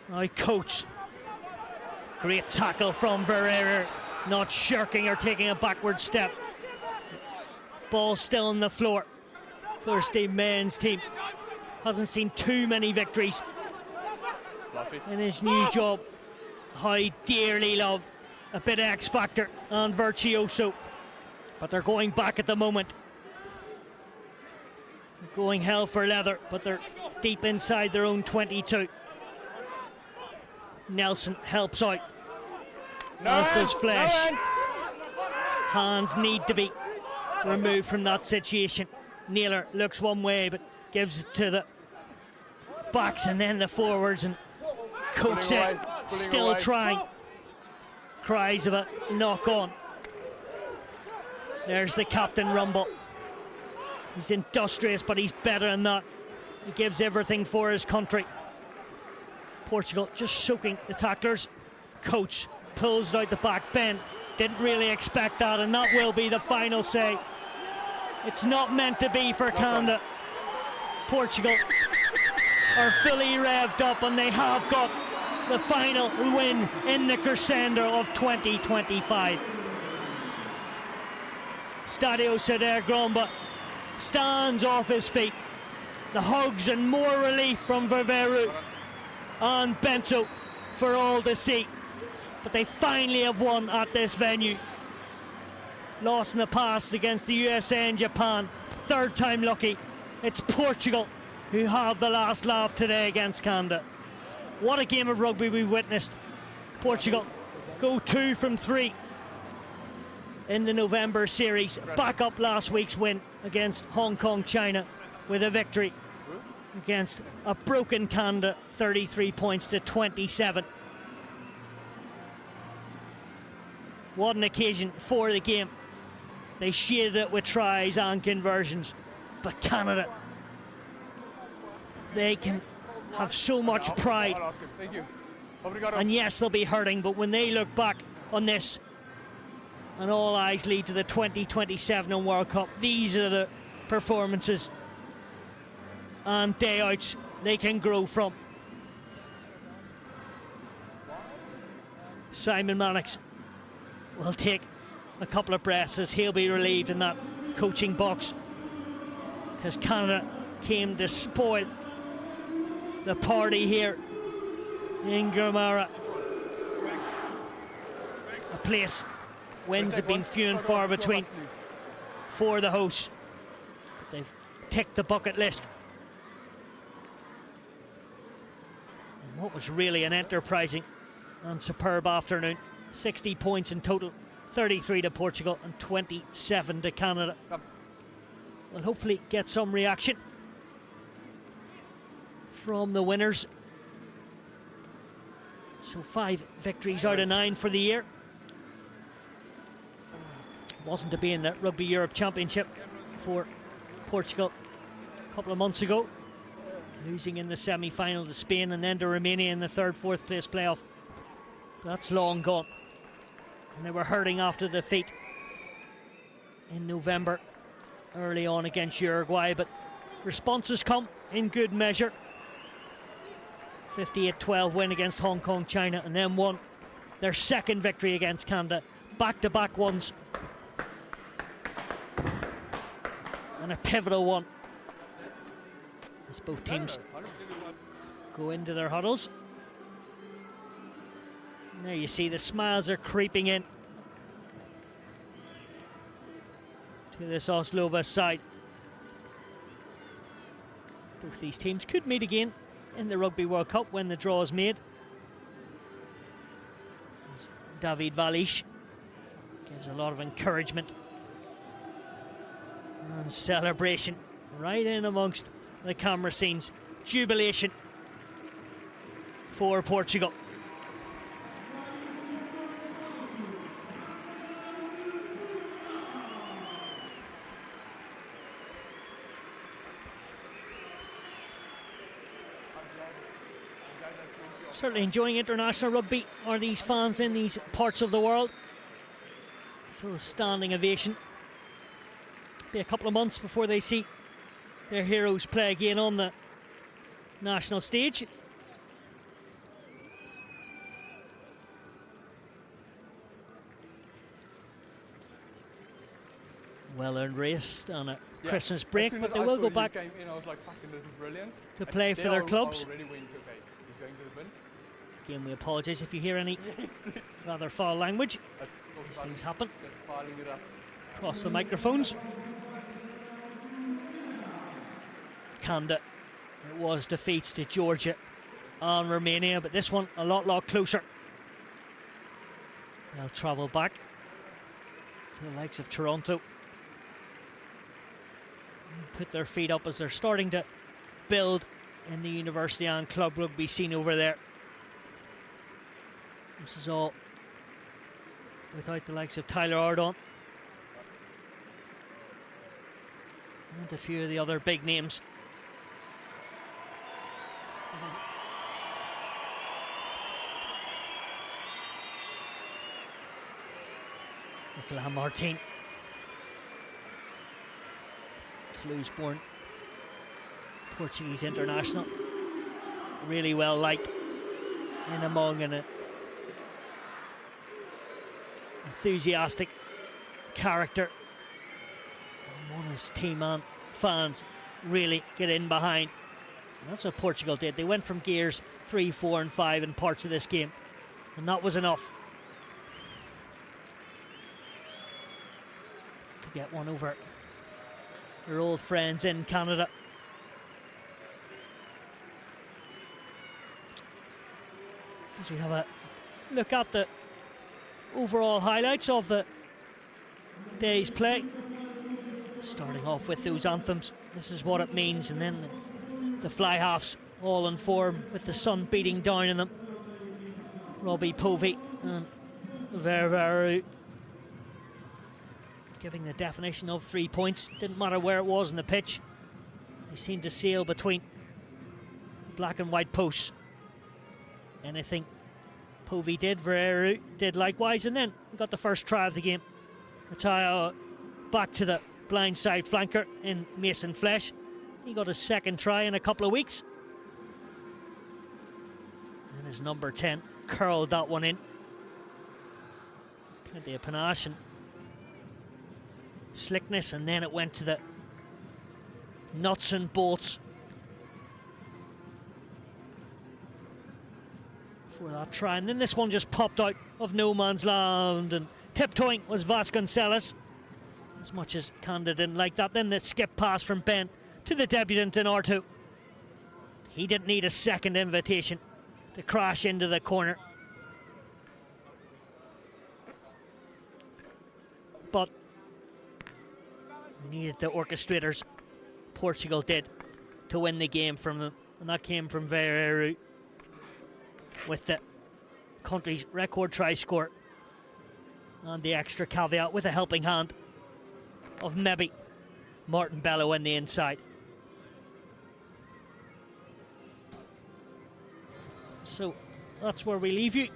Now Coates. Great tackle from Verreer, not shirking or taking a backward step. Ball still on the floor. First team men's team hasn't seen too many victories in his new job. I dearly love a bit of X Factor and virtuoso, but they're going back at the moment. They're going hell for leather, but they're deep inside their own 22. Nelson helps out, as does Flesh. Hands need to be removed from that situation. Naylor looks one way but gives it to the backs and then the forwards, and Coetzee still trying. Cries of a knock on. There's the captain rumble. He's industrious, but he's better than that. He gives everything for his country. Portugal just soaking the tacklers. Coach pulls it out the back. Ben didn't really expect that, and that will be the final say. It's not meant to be for Canada. Portugal are fully revved up, and they have got the final win in the crescendo of 2025. Stadio Ceder Gromba stands off his feet. The hugs and more relief from Vereru and Bento for all to see. But they finally have won at this venue. Lost in the past against the USA and Japan. Third time lucky. It's Portugal who have the last laugh today against Canada. What a game of rugby we witnessed. Portugal go 2 from 3 in the November series. Back up last week's win against Hong Kong, China, with a victory against a broken Canada, 33 points to 27. What an occasion for the game. They shaded it with tries and conversions, but Canada, they can have so much pride. And yes, they'll be hurting, but when they look back on this, and all eyes lead to the 2027 World Cup, these are the performances and day-outs they can grow from. Simon Mannix will take a couple of breaths as he'll be relieved in that coaching box, because Canada came to spoil the party here in Gurmara. A place wins have been few and far between for the hosts, but they've ticked the bucket list. And what was really an enterprising and superb afternoon. 60 points in total, 33 to Portugal and 27 to Canada. We'll hopefully get some reaction from the winners. So 5 victories out of 9 for the year. Wasn't to be in the Rugby Europe Championship for Portugal a couple of months ago, losing in the semi-final to Spain and then to Romania in the 3rd, 4th place playoff. That's long gone, and they were hurting after the defeat in November early on against Uruguay, but responses come in good measure. 58-12 win against Hong Kong, China, and then won their 2nd victory against Canada. Back-to-back ones, and a pivotal one as both teams go into their huddles. And there you see the smiles are creeping in to this Osloba side. Both these teams could meet again in the Rugby World Cup when the draw is made. David Valish gives a lot of encouragement and celebration right in amongst the camera scenes. Jubilation for Portugal. Certainly enjoying international rugby are these fans in these parts of the world. Full standing ovation. Be a couple of months before they see their heroes play again on the national stage. Well-earned rest on a Christmas break, but they will go back came in, I was like, fucking, this is brilliant. To play for their clubs. Already went, okay, he's going to the bin. Again, we apologise if you hear any rather foul language. These things happen across the microphones. Canada, it was defeats to Georgia and Romania, but this one a lot closer. They'll travel back to the likes of Toronto, put their feet up as they're starting to build in the university and club rugby scene over there. This is all without the likes of Tyler Ardon and a few of the other big names. Nicolas Martin, Toulouse-born Portuguese international, really well liked in among an enthusiastic character, and one his team and fans really get in behind. And that's what Portugal did. They went from gears 3, 4 and 5 in parts of this game, and that was enough to get one over their old friends in Canada. As we have a look at the overall highlights of the day's play. Starting off with those anthems, this is what it means, and then the fly halves all in form with the sun beating down on them. Robbie Povey and Ververu giving the definition of 3 points. Didn't matter where it was on the pitch, they seemed to sail between black and white posts. Anything Povey did, Ververu did likewise, and then we got the first try of the game. Mateo back to the blindside flanker in Mason Flesh. He got his second try in a couple of weeks. And his number 10 curled that one in. Plenty of panache and slickness, and then it went to the nuts and bolts for that try. And then this one just popped out of no man's land, and tiptoeing was Vasconcelos. As much as Kanda didn't like that. Then the skip pass from Ben to the debutant in R2. He didn't need a second invitation to crash into the corner. But we needed the orchestrators, Portugal did, to win the game from them. And that came from Ververu with the country's record try score. And the extra caveat with a helping hand of maybe Martin Bello in the inside. So that's where we leave you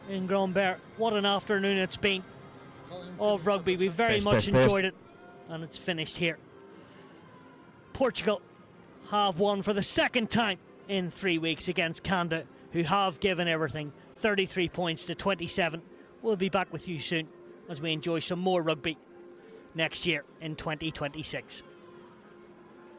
in Grandbert. What an afternoon it's been of rugby. We very much enjoyed it, and it's finished here. Portugal have won for the second time in 3 weeks against Canada, who have given everything. 33 points to 27. We'll be back with you soon as we enjoy some more rugby next year in 2026.